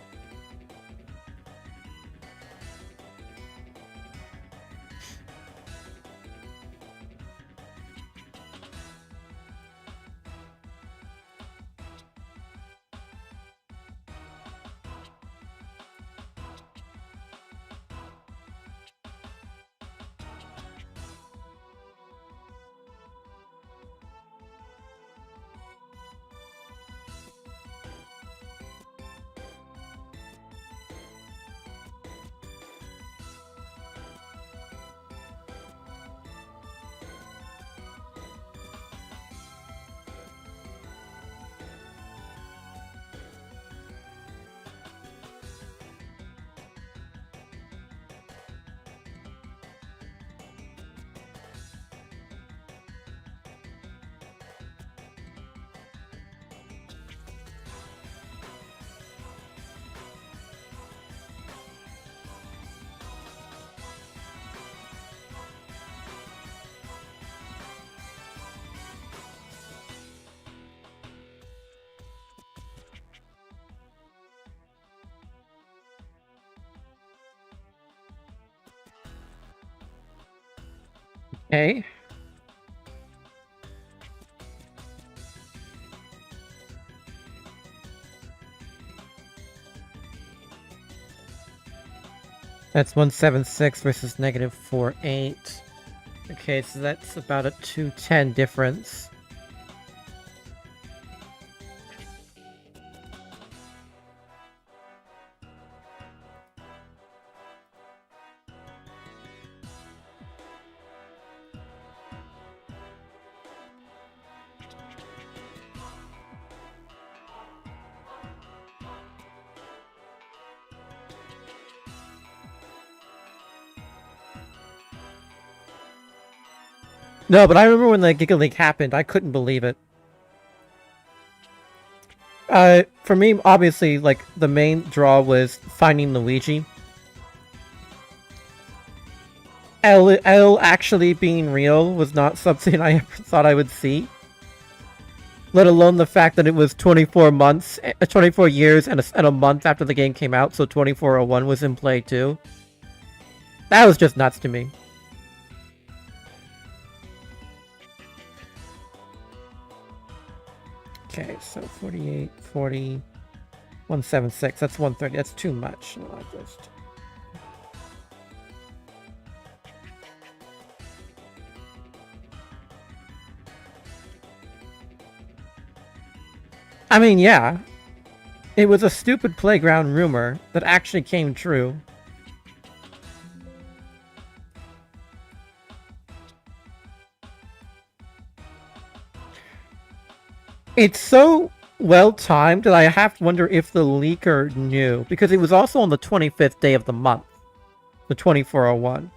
Okay. That's 176 versus -48. Okay, so that's about a 210 difference. No, but I remember when the Giga League happened, I couldn't believe it. For me, obviously, like, the main draw was finding Luigi. L actually being real was not something I ever thought I would see. Let alone the fact that it was 24 months, 24 years and a month after the game came out, so 2401 was in play too. That was just nuts to me. Okay, so 48, 40, 176, that's 130, that's too much. I mean, yeah. It was a stupid playground rumor that actually came true. It's so well-timed that I have to wonder if the leaker knew, because it was also on the 25th day of the month, the 2401.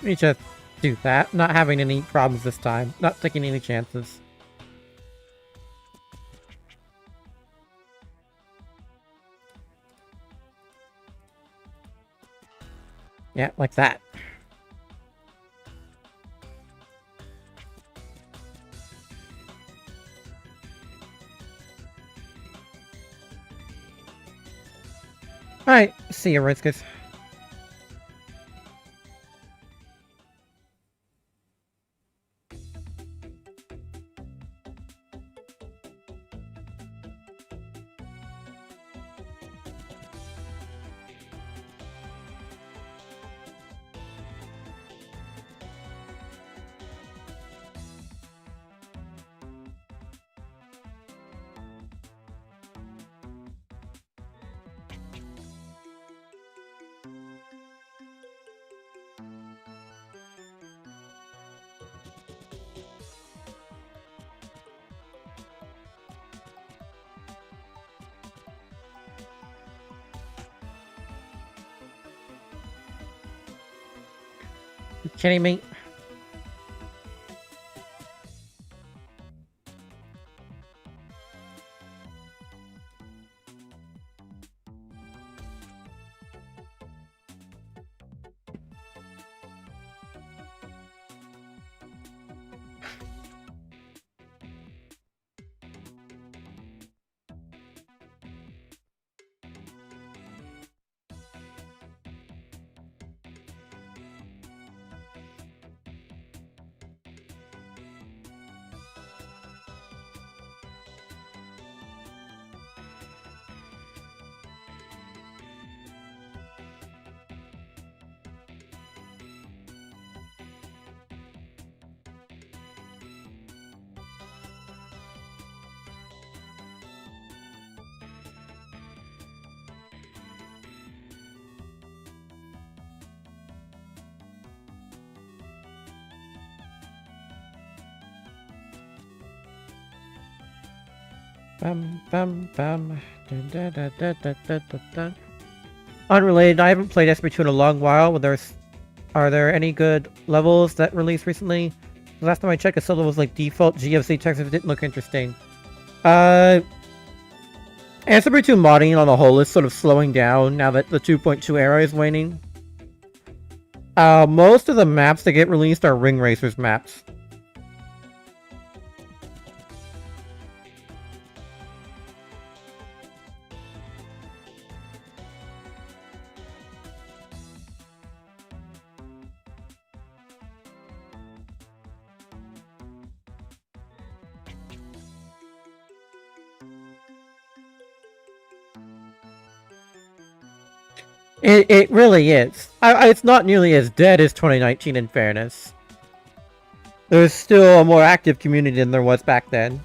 Let me just do that. Not having any problems this time. Not taking any chances. Yeah, like that. Alright, see you, Riskers. You kidding me? Bum, bum, bum. Dun, dun, dun, dun, dun, dun, dun, dun. Unrelated, I haven't played SRB2 in a long while. Are there any good levels that released recently? The last time I checked, it still was like default GFC text. It didn't look interesting. SRB2 modding on the whole is sort of slowing down now that the 2.2 era is waning. Most of the maps that get released are Ring Racers maps. It really is. It's not nearly as dead as 2019 in fairness. There's still a more active community than there was back then.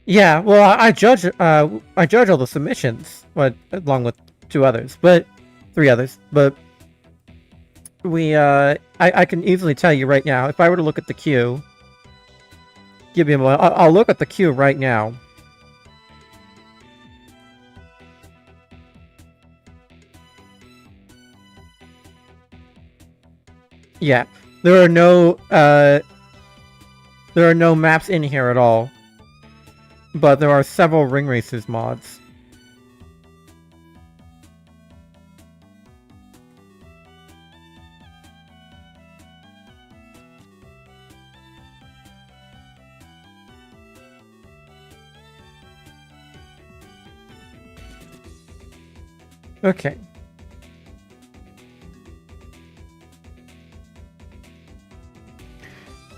Yeah, well, I judge all the submissions, but along with three others. But I can easily tell you right now, if I were to look at the queue, give me a moment. I'll look at the queue right now. Yeah, there are no maps in here at all. But there are several Ring Racers mods. Okay.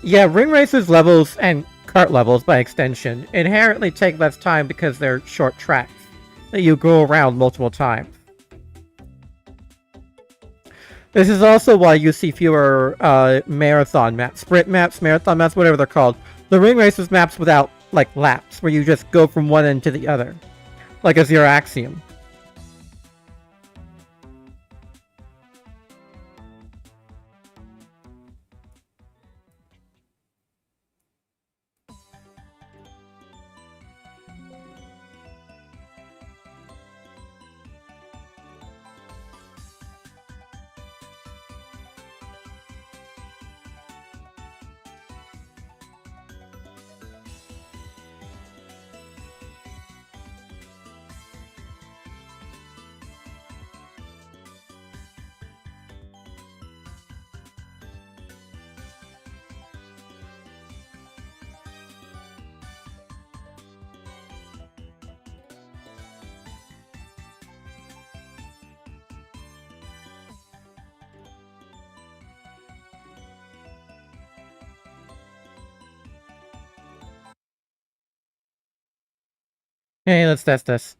Yeah, Ring Racers levels and kart levels, by extension, inherently take less time because they're short tracks that you go around multiple times. This is also why you see fewer marathon maps, sprint maps, marathon maps, whatever they're called. The Ring Racers maps without, like, laps, where you just go from one end to the other. Like a Zero Axiom. Hey, let's test this.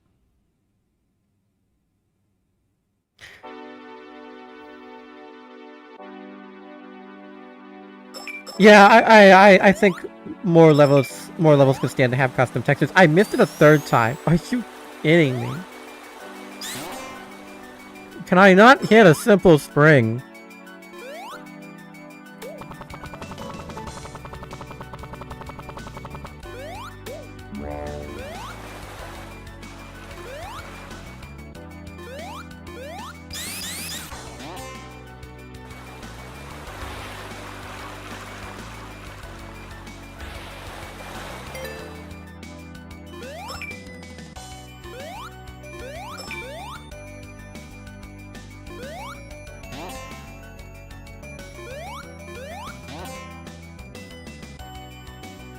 Yeah, I think more levels could stand to have custom textures. I missed it a third time. Are you kidding me? Can I not hit a simple spring?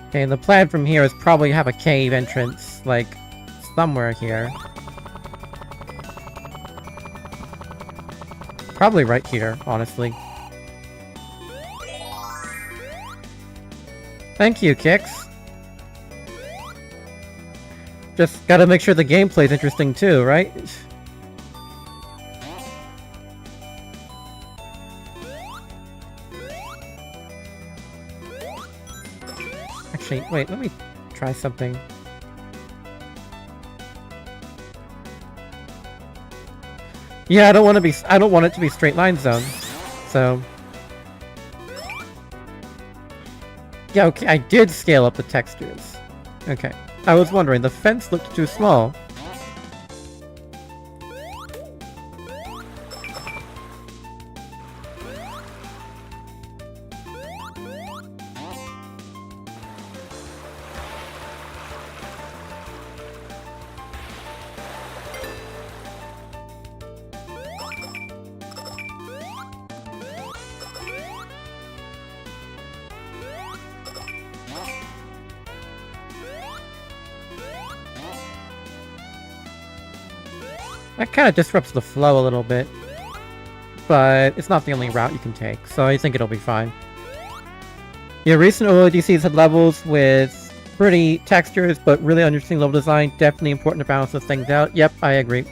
Okay, the plan from here is probably have a cave entrance, like, somewhere here. Probably right here, honestly. Thank you, Kix. Just gotta make sure the gameplay's interesting too, right? Actually, wait, let me try something. Yeah, I don't want it to be straight line zone. So yeah, okay, I did scale up the textures. Okay. I was wondering, the fence looked too small. That kind of disrupts the flow a little bit. But it's not the only route you can take, so I think it'll be fine. Yeah, recent OODCs had levels with pretty textures, but really interesting level design. Definitely important to balance those things out. Yep, I agree.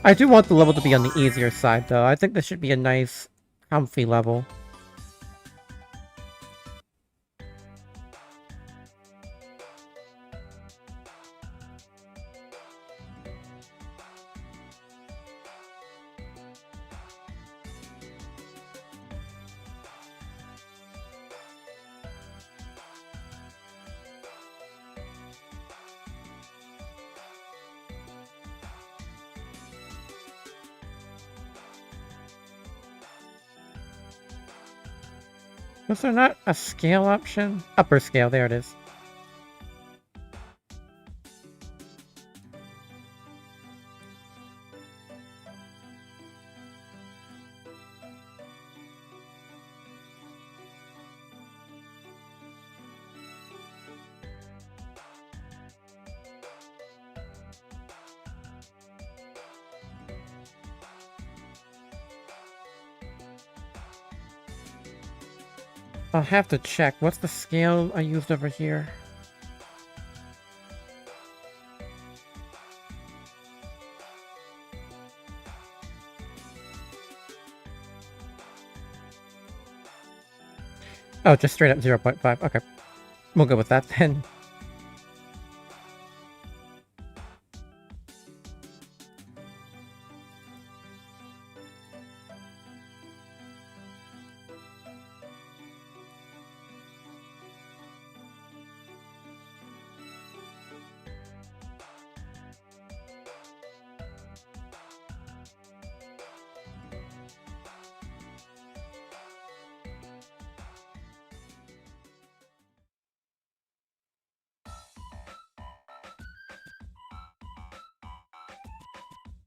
I do want the level to be on the easier side, though. I think this should be a nice, comfy level. Was there not a scale option? Upper scale, there it is. I'll have to check. What's the scale I used over here? Oh, just straight up 0.5. Okay. We'll go with that then.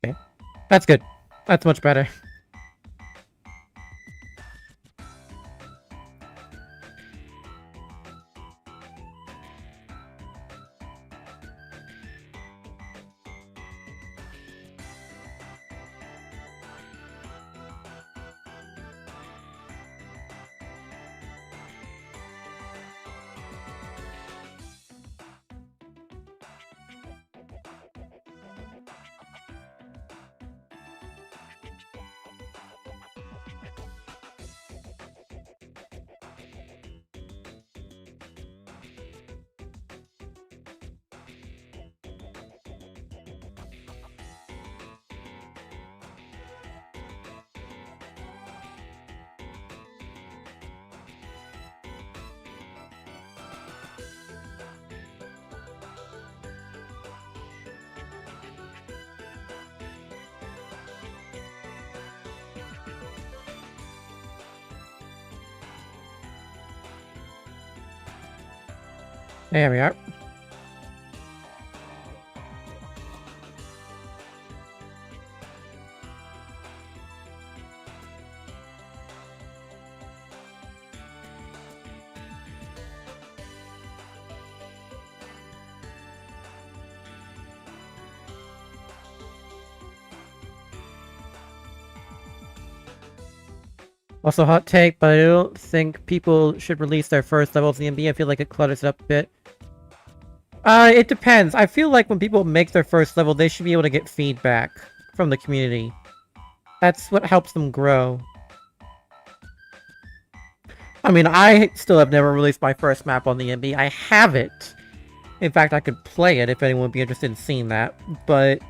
Okay. That's good. That's much better. There we are. Also, hot take, but I don't think people should release their first levels in the MB. I feel like it clutters it up a bit. It depends. I feel like when people make their first level, they should be able to get feedback from the community. That's what helps them grow. I mean, I still have never released my first map on the MB. I have it. In fact, I could play it if anyone would be interested in seeing that, but...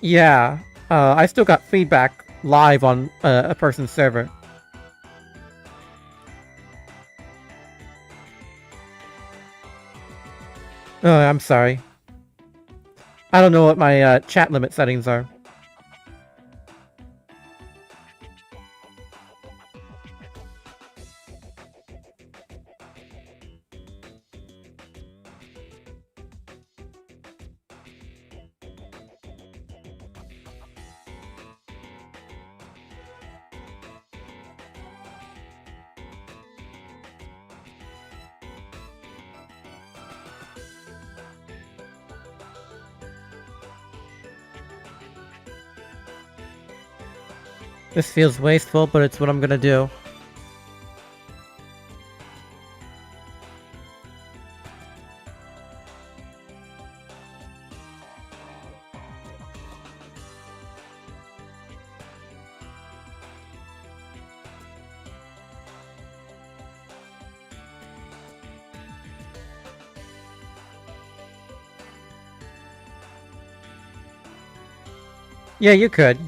yeah, I still got feedback live on a person's server. Oh, I'm sorry. I don't know what my chat limit settings are. This feels wasteful, but it's what I'm gonna do. Yeah, you could.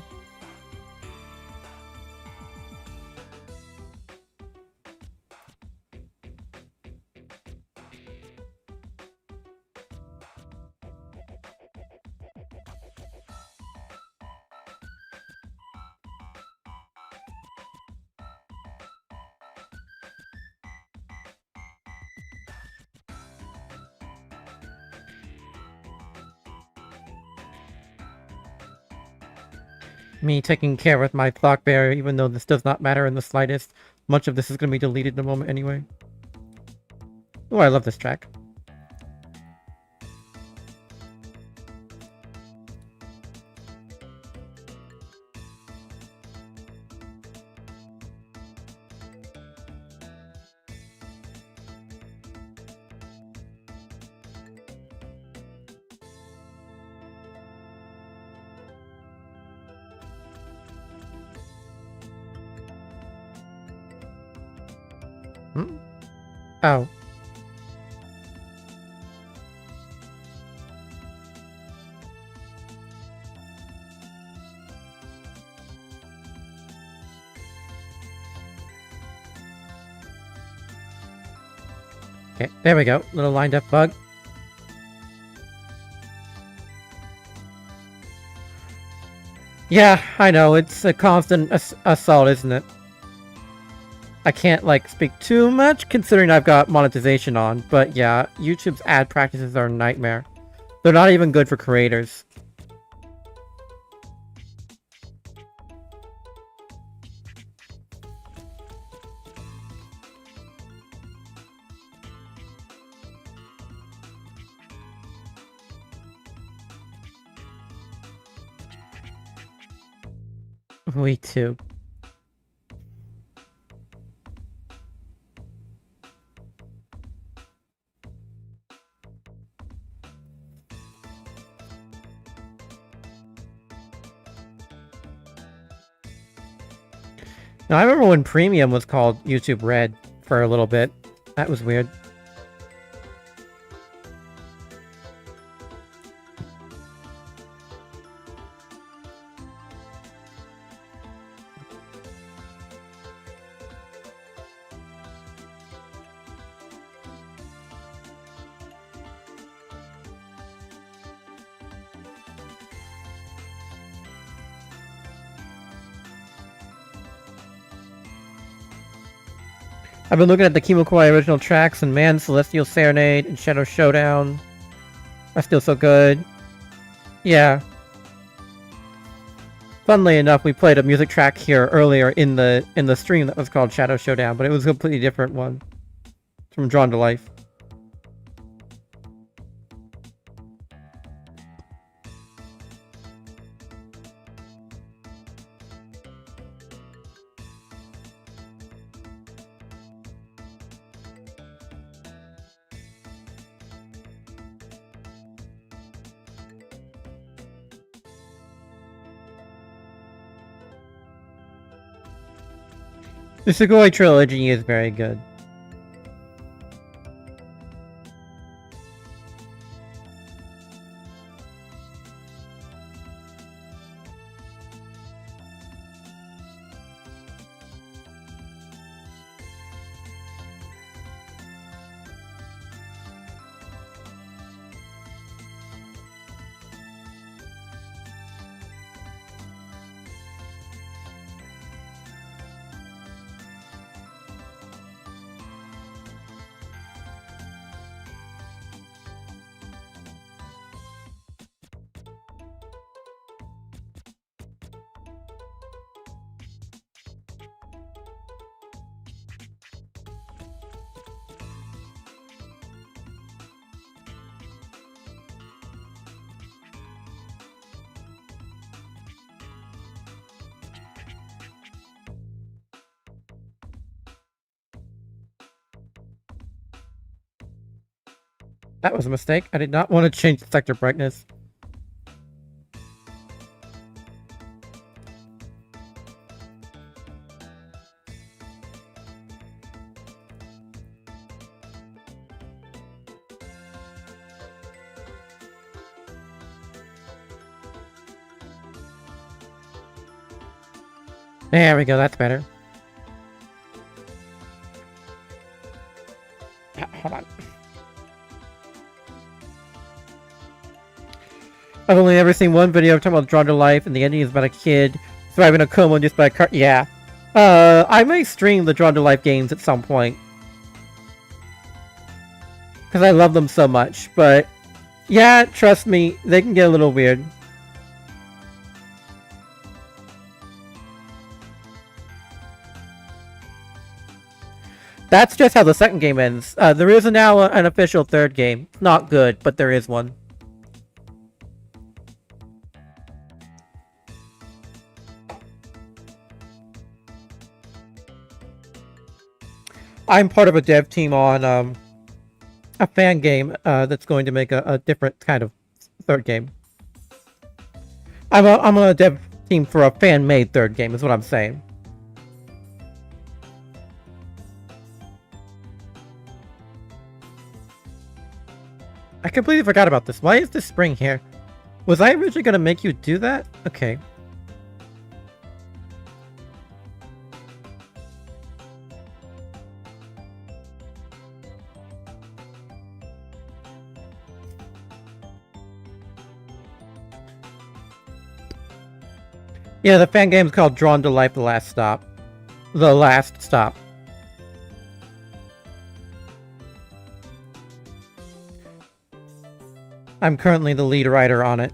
Me taking care with my clock bearer, even though this does not matter in the slightest. Much of this is going to be deleted in a moment anyway. Oh, I love this track. Hmm? Oh. Okay, there we go. Little lined up bug. Yeah, I know. It's a constant assault, isn't it? I can't, like, speak too much, considering I've got monetization on, but yeah, YouTube's ad practices are a nightmare. They're not even good for creators. Me too. Now, I remember when Premium was called YouTube Red for a little bit. That was weird. I've been looking at the Kimokoi original tracks, and man, Celestial Serenade and Shadow Showdown are still so good. Yeah. Funnily enough, we played a music track here earlier in the stream that was called Shadow Showdown, but it was a completely different one. From Drawn to Life. The Sugoi trilogy is very good. That was a mistake. I did not want to change the sector brightness. There we go, that's better. Hold on. I've only ever seen one video talking about Drawn to Life, and the ending is about a kid surviving a coma just by a car. Yeah. I may stream the Drawn to Life games at some point. Because I love them so much, but yeah, trust me, they can get a little weird. That's just how the second game ends. There is now an official third game. Not good, but there is one. I'm part of a dev team on a fan game that's going to make a different kind of third game. I'm on a dev team for a fan-made third game, is what I'm saying. I completely forgot about this. Why is this spring here? Was I originally going to make you do that? Okay. Yeah, the fan game is called Drawn to Life: The Last Stop. The Last Stop. I'm currently the lead writer on it.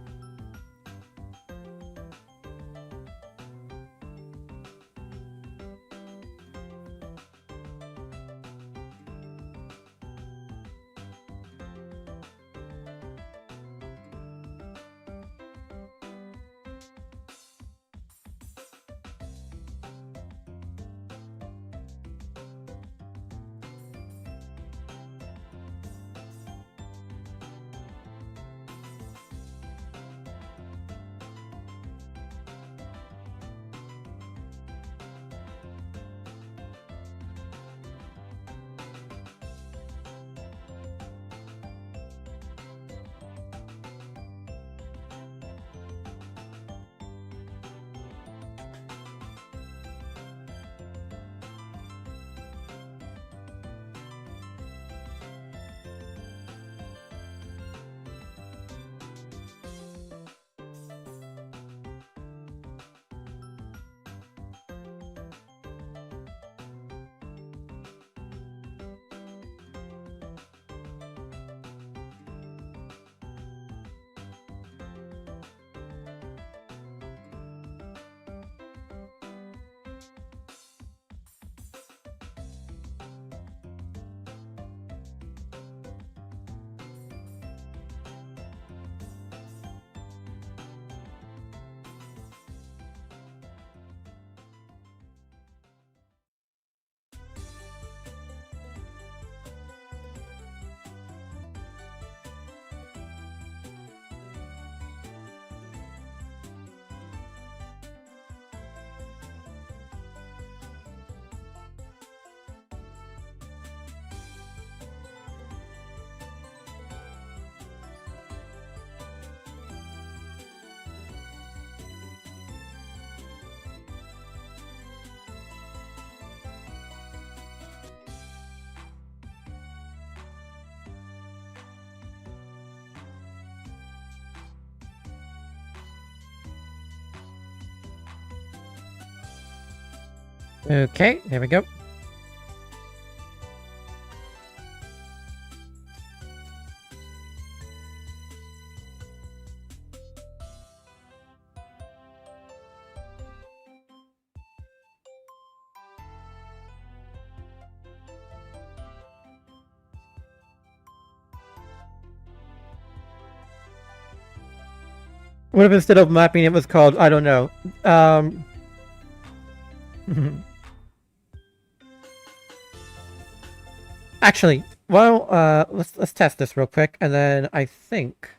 Okay, there we go. What if instead of mapping it was called, I don't know, actually, well, let's test this real quick, and then I think...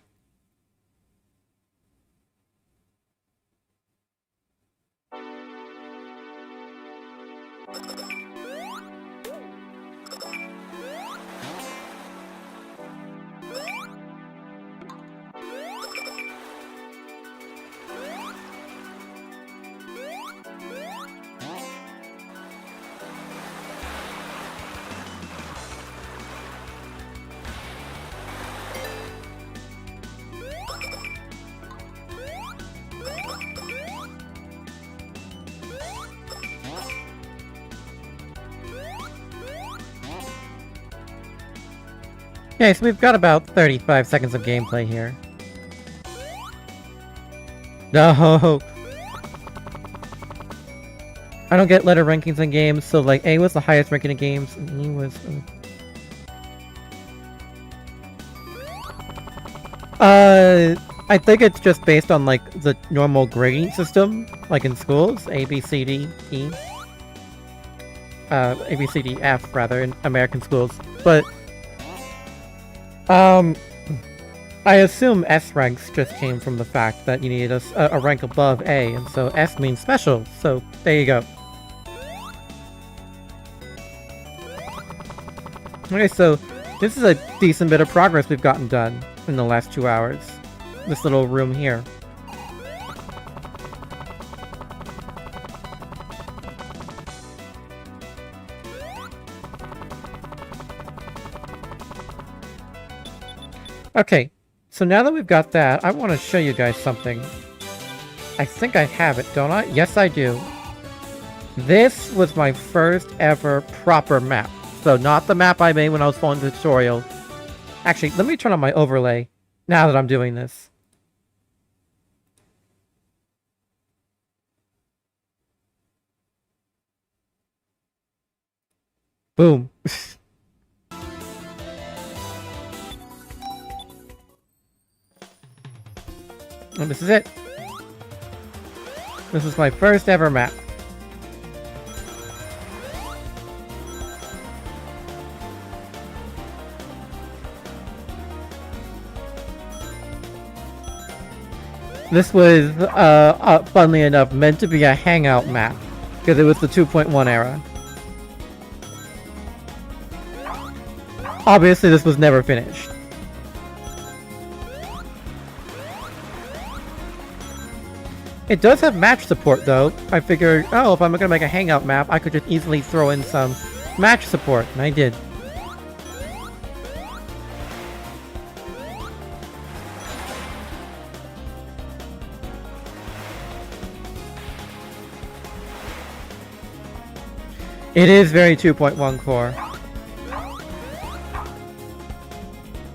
Okay, so we've got about 35 seconds of gameplay here. No! I don't get letter rankings in games, so like A was the highest ranking in games, and E was... I think it's just based on like the normal grading system, like in schools, A, B, C, D, E. A, B, C, D, F, rather, in American schools. But I assume S ranks just came from the fact that you needed a rank above A, and so S means special, so there you go. Okay, so this is a decent bit of progress we've gotten done in the last 2 hours. This little room here. Okay, so now that we've got that, I want to show you guys something. I think I have it, don't I? Yes, I do. This was my first ever proper map. So not the map I made when I was following the tutorial. Actually, let me turn on my overlay now that I'm doing this. Boom. And this is it. This is my first ever map. This was, funnily enough, meant to be a hangout map, because it was the 2.1 era. Obviously, this was never finished. It does have match support, though. I figured, oh, if I'm gonna make a hangout map, I could just easily throw in some match support, and I did. It is very 2.1 core.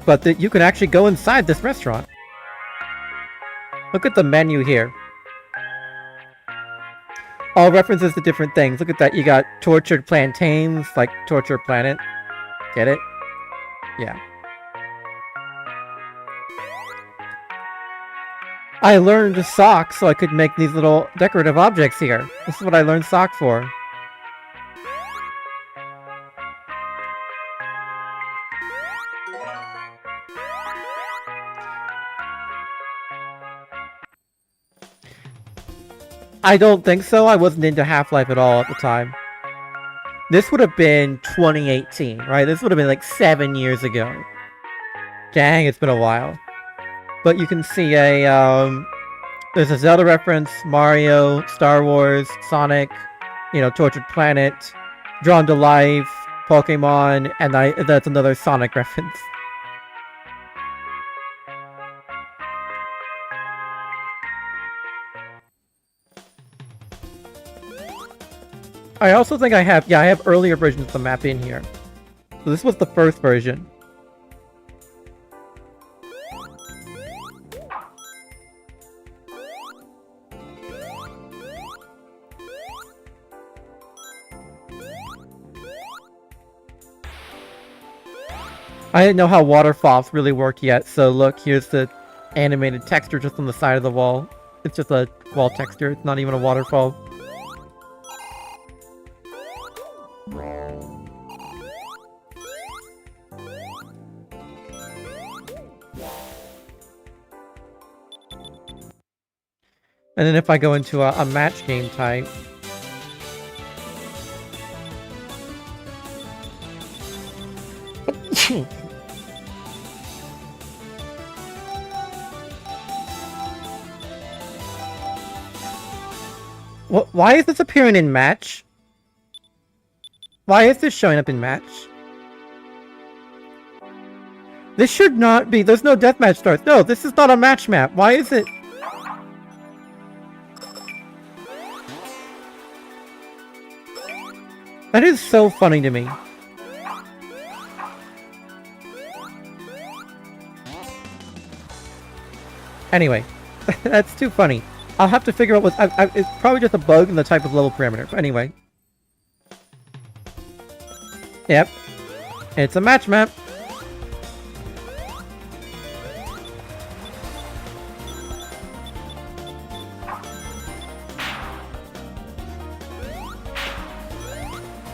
But you can actually go inside this restaurant. Look at the menu here. All references to different things. Look at that. You got tortured plantains, like Torture Planet. Get it? Yeah. I learned sock so I could make these little decorative objects here. This is what I learned sock for. I don't think so. I wasn't into Half-Life at all at the time. This would have been 2018, right? This would have been like 7 years ago. Dang, it's been a while. But you can see there's a Zelda reference, Mario, Star Wars, Sonic, you know, Tortured Planet, Drawn to Life, Pokemon, and that's another Sonic reference. I also think I have earlier versions of the map in here. So this was the first version. I didn't know how waterfalls really worked yet, so look, here's the animated texture just on the side of the wall. It's just a wall texture, it's not even a waterfall. And then if I go into a match game type... What? Why is this appearing in match? Why is this showing up in match? This should not be. There's no deathmatch starts. No, this is not a match map. Why is it? That is so funny to me. Anyway, that's too funny. I'll have to figure out what... it's probably just a bug in the type of level parameter. But anyway. Yep. It's a match map.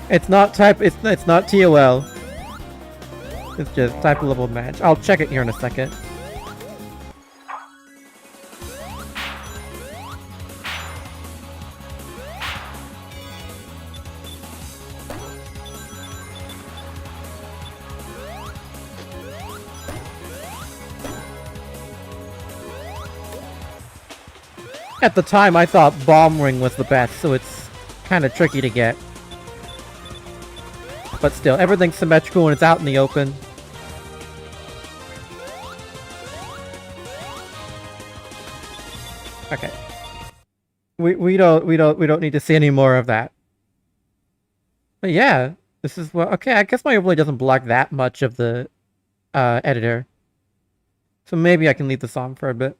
It's not type... It's not TOL. It's just type of level match. I'll check it here in a second. At the time, I thought Bomb Ring was the best, so it's kind of tricky to get. But still, everything's symmetrical when it's out in the open. Okay. We don't need to see any more of that. But yeah, this is what... Okay, I guess my overlay doesn't block that much of the editor. So maybe I can leave this on for a bit.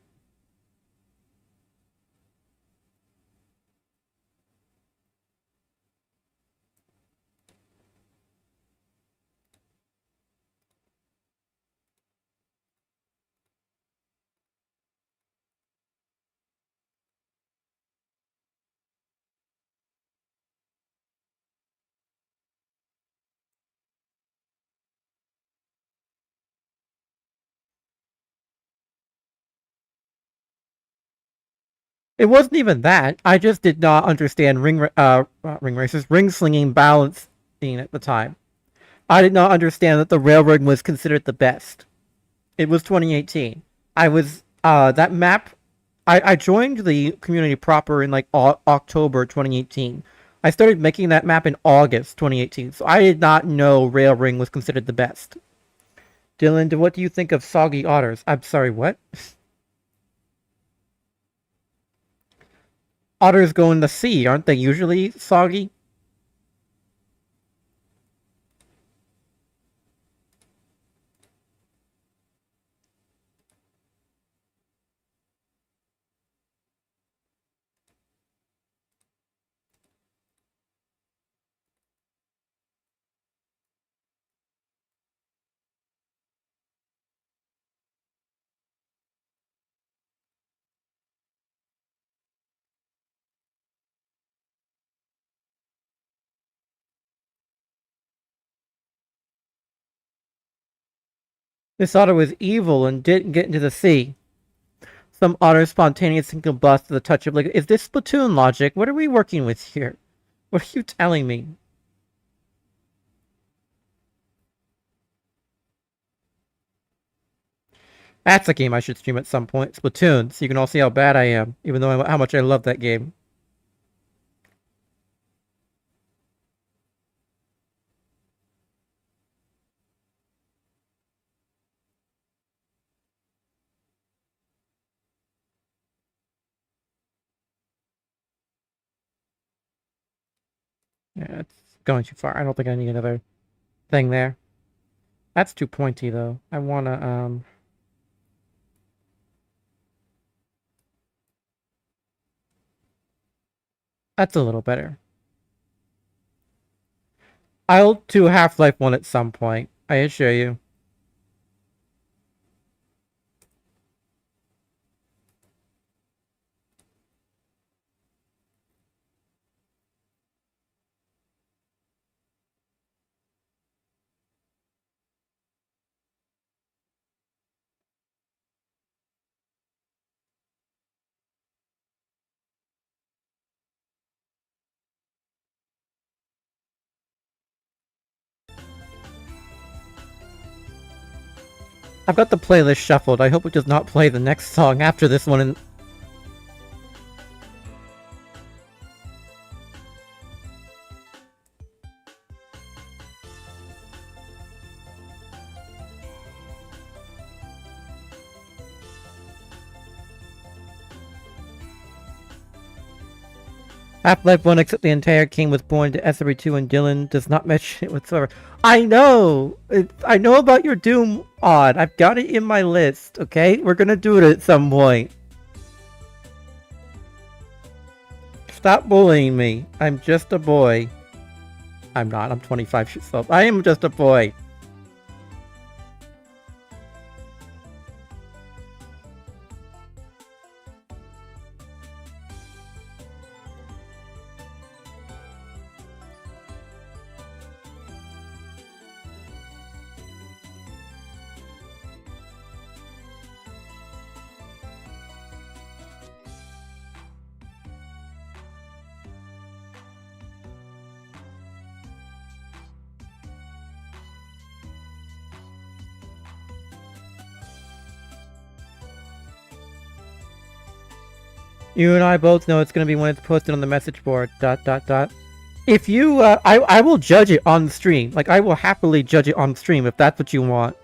It wasn't even that. I just did not understand ring slinging balancing at the time. I did not understand that the railroad was considered the best. It was 2018. I was, that map, I joined the community proper in like October 2018. I started making that map in August 2018, so I did not know Rail Ring was considered the best. Dylan, what do you think of soggy otters? I'm sorry, what? Otters go in the sea, aren't they usually soggy? This otter was evil and didn't get into the sea. Some otters spontaneously combust to the touch of liquid. Is this Splatoon logic? What are we working with here? What are you telling me? That's a game I should stream at some point. Splatoon, so you can all see how bad I am, even though how much I love that game. Yeah, it's going too far. I don't think I need another thing there. That's too pointy, though. I wanna, that's a little better. I'll do Half-Life 1 at some point. I assure you. I've got the playlist shuffled. I hope it does not play the next song after this one. And Half-Life 1, except the entire king was born to SRB2 and Dylan does not match it whatsoever. I know! I know about your Doom odd. I've got it in my list, okay? We're gonna do it at some point. Stop bullying me. I'm just a boy. I'm not. I'm 25 years old. I am just a boy. You and I both know it's gonna be when it's posted on the message board. ... If you, I will judge it on the stream. Like, I will happily judge it on the stream if that's what you want.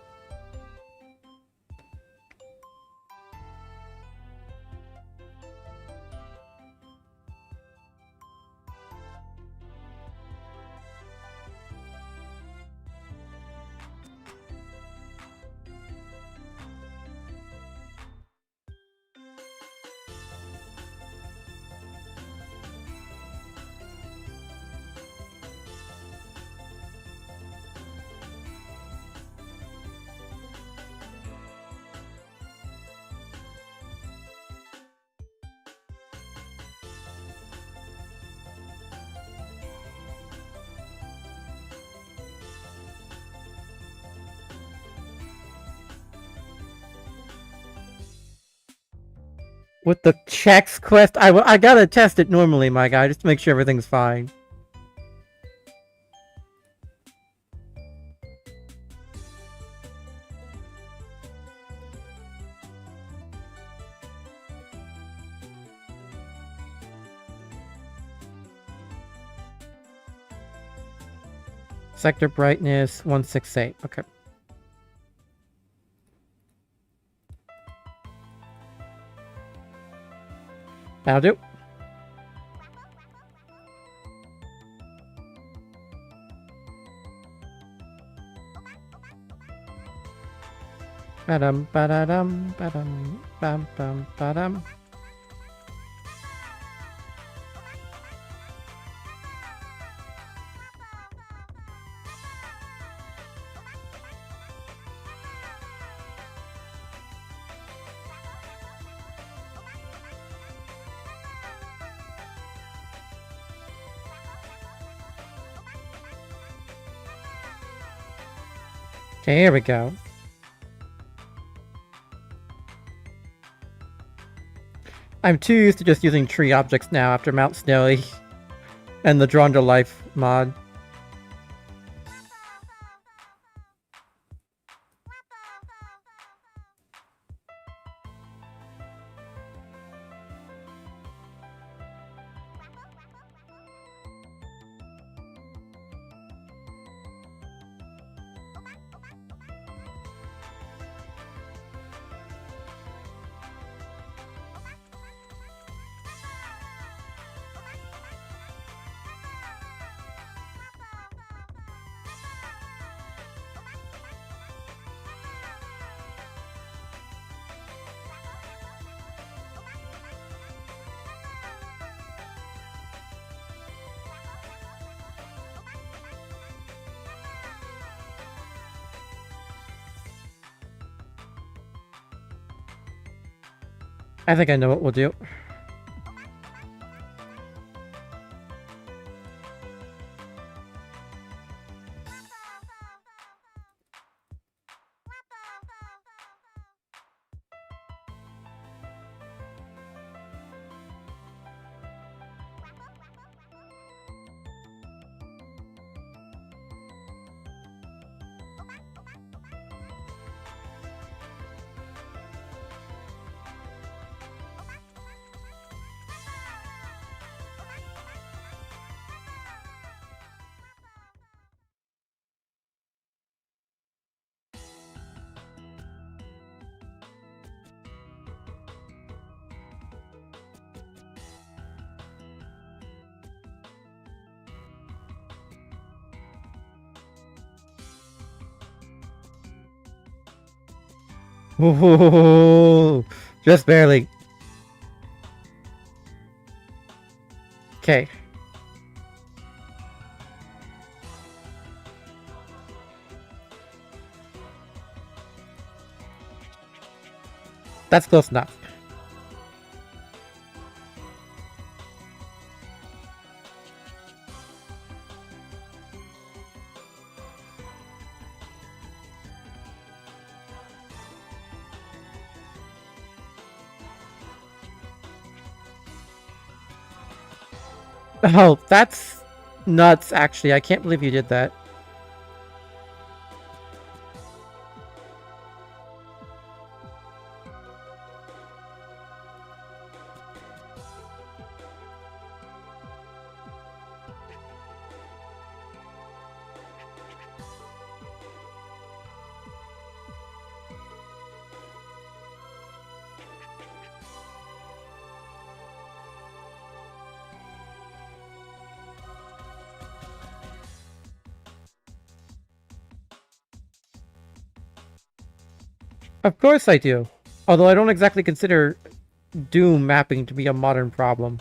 With the checks quest, I gotta test it normally, my guy, just to make sure everything's fine. Sector brightness 168. Okay. That'll do. Ba-dum, ba-da-dum, ba-dum, bam, bam, ba-dum. Okay, here we go. I'm too used to just using tree objects now after Mount Snowy and the Drawn to Life mod. I think I know what we'll do. Ooh, just barely. Okay. That's close enough. Oh, that's nuts, actually. I can't believe you did that. Of course I do. Although I don't exactly consider Doom mapping to be a modern problem.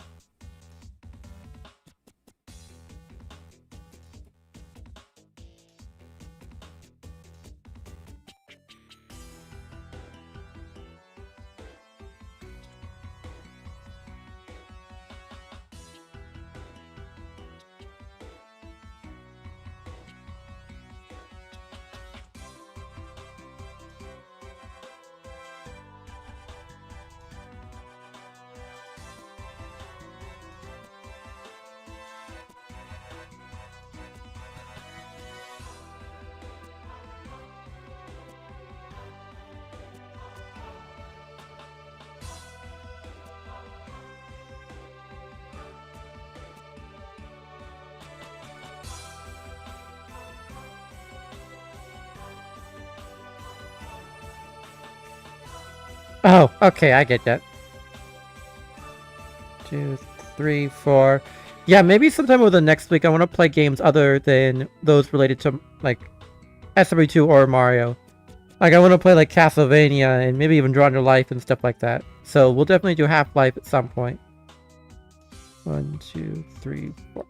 Oh, okay, I get that. 2, 3, 4. Yeah, maybe sometime over the next week I want to play games other than those related to, like, SRB2 or Mario. Like, I want to play, like, Castlevania and maybe even Draw Your Life and stuff like that. So we'll definitely do Half-Life at some point. 1, 2, 3, 4.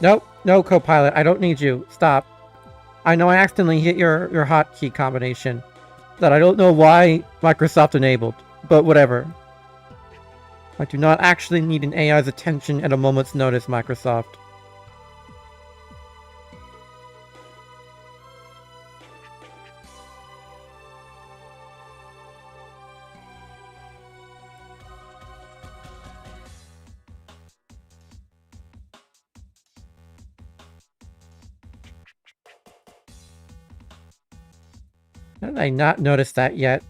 Nope, no, Copilot, I don't need you. Stop. I know I accidentally hit your hotkey combination that I don't know why Microsoft enabled, but whatever. I do not actually need an AI's attention at a moment's notice, Microsoft. How did I not notice that yet?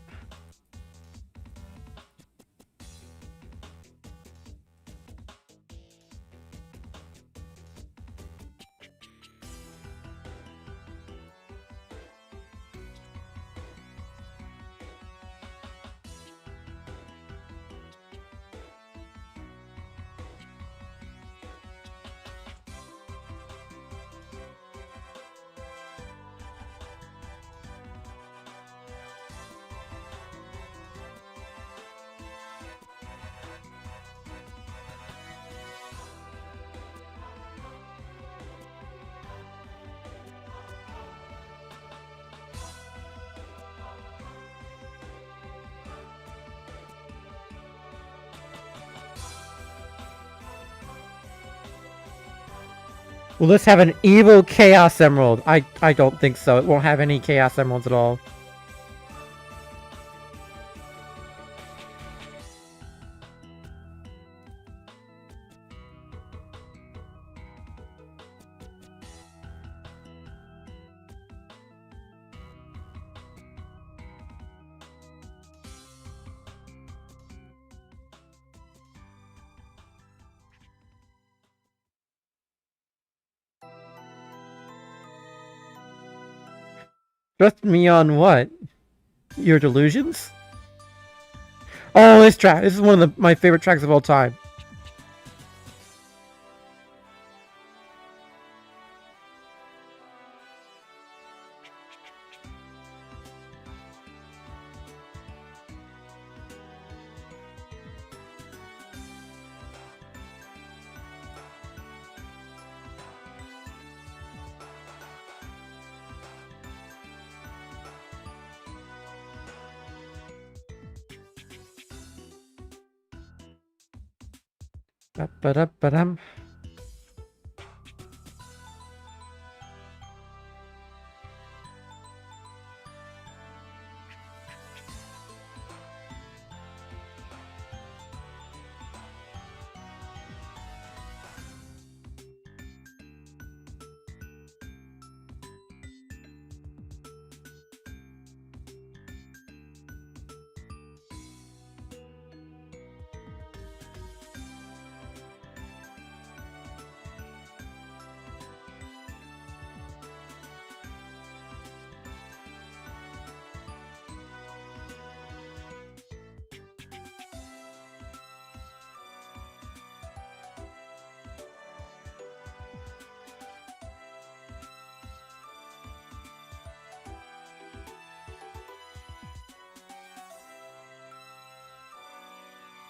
Will this have an evil Chaos Emerald? I don't think so. It won't have any Chaos Emeralds at all. Trust me on what? Your delusions? Oh, this track. This is one of my favorite tracks of all time. Ba-da-ba-dum.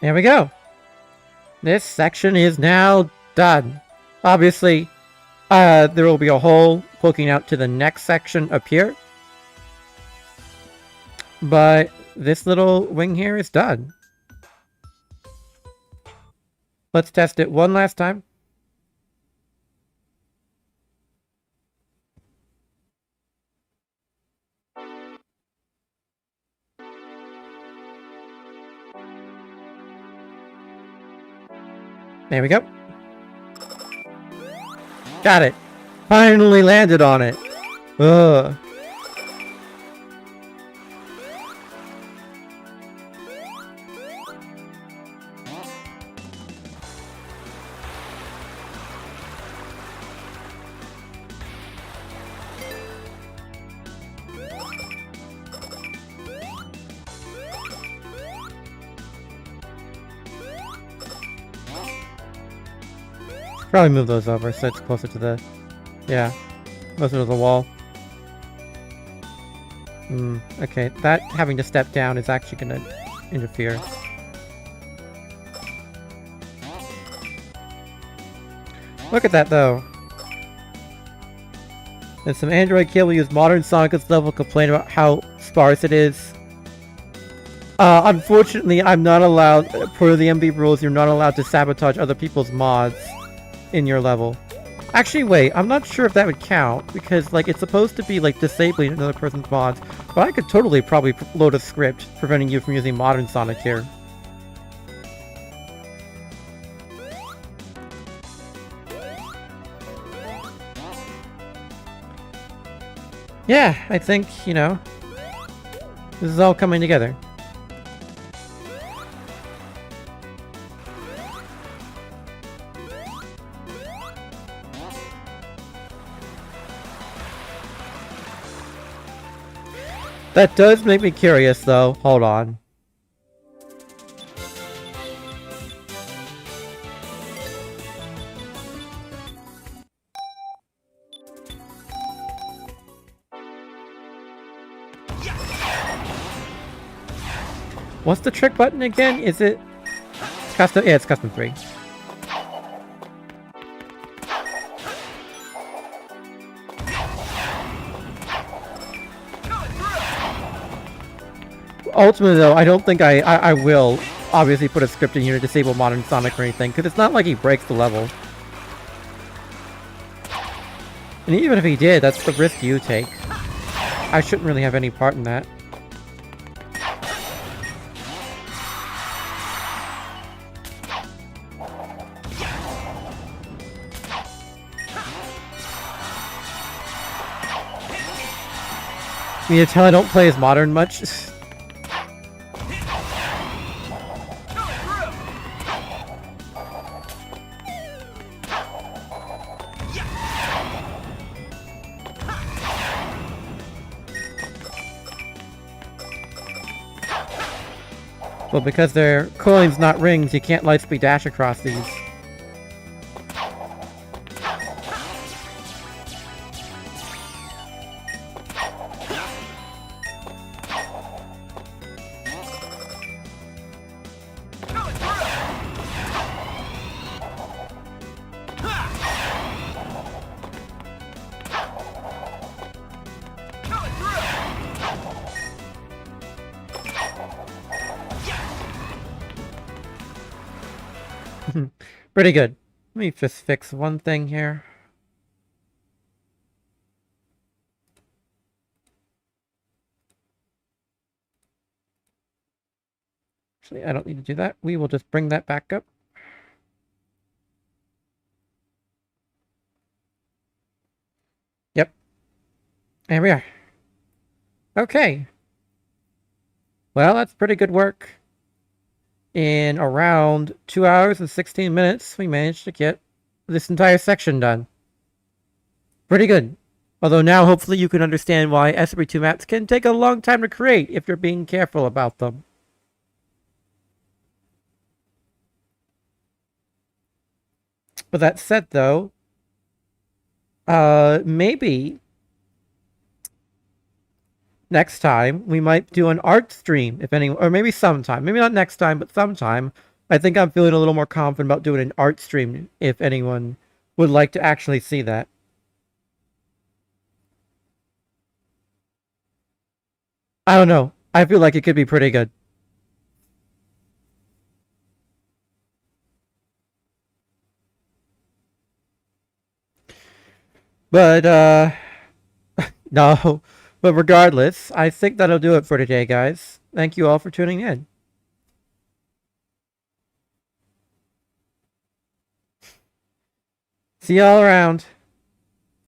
There we go. This section is now done. Obviously, there will be a hole poking out to the next section up here. But this little wing here is done. Let's test it one last time. There we go. Got it. Finally landed on it. Ugh. Probably move those over so it's closer to the... Yeah. Closer to the wall. Okay. That having to step down is actually gonna interfere. Look at that, though. And some Android kid will use modern Sonic's level complain about how sparse it is. Unfortunately, I'm not allowed... Per the MB rules, you're not allowed to sabotage other people's mods in your level. Actually, wait, I'm not sure if that would count, because, like, it's supposed to be, like, disabling another person's mods, but I could totally probably load a script preventing you from using modern Sonic here. Yeah, I think, you know, this is all coming together. That does make me curious, though. Hold on. What's the trick button again? Is it custom? Yeah, it's custom 3. Ultimately, though, I don't think I will obviously put a script in here to disable modern Sonic or anything, because it's not like he breaks the level. And even if he did, that's the risk you take. I shouldn't really have any part in that. You can tell I don't play as modern much. Well, because they're coins, not rings, you can't lightspeed dash across these. Pretty good. Let me just fix one thing here. Actually, I don't need to do that. We will just bring that back up. Yep. There we are. Okay. Well, that's pretty good work. In around 2 hours and 16 minutes, we managed to get this entire section done. Pretty good. Although now, hopefully, you can understand why SRB2 maps can take a long time to create if you're being careful about them. But that said, though, maybe next time we might do an art stream, if any, or maybe sometime. Maybe not next time, but sometime. I think I'm feeling a little more confident about doing an art stream if anyone would like to actually see that. I don't know. I feel like it could be pretty good. But, no. But regardless, I think that'll do it for today, guys. Thank you all for tuning in. See y'all around.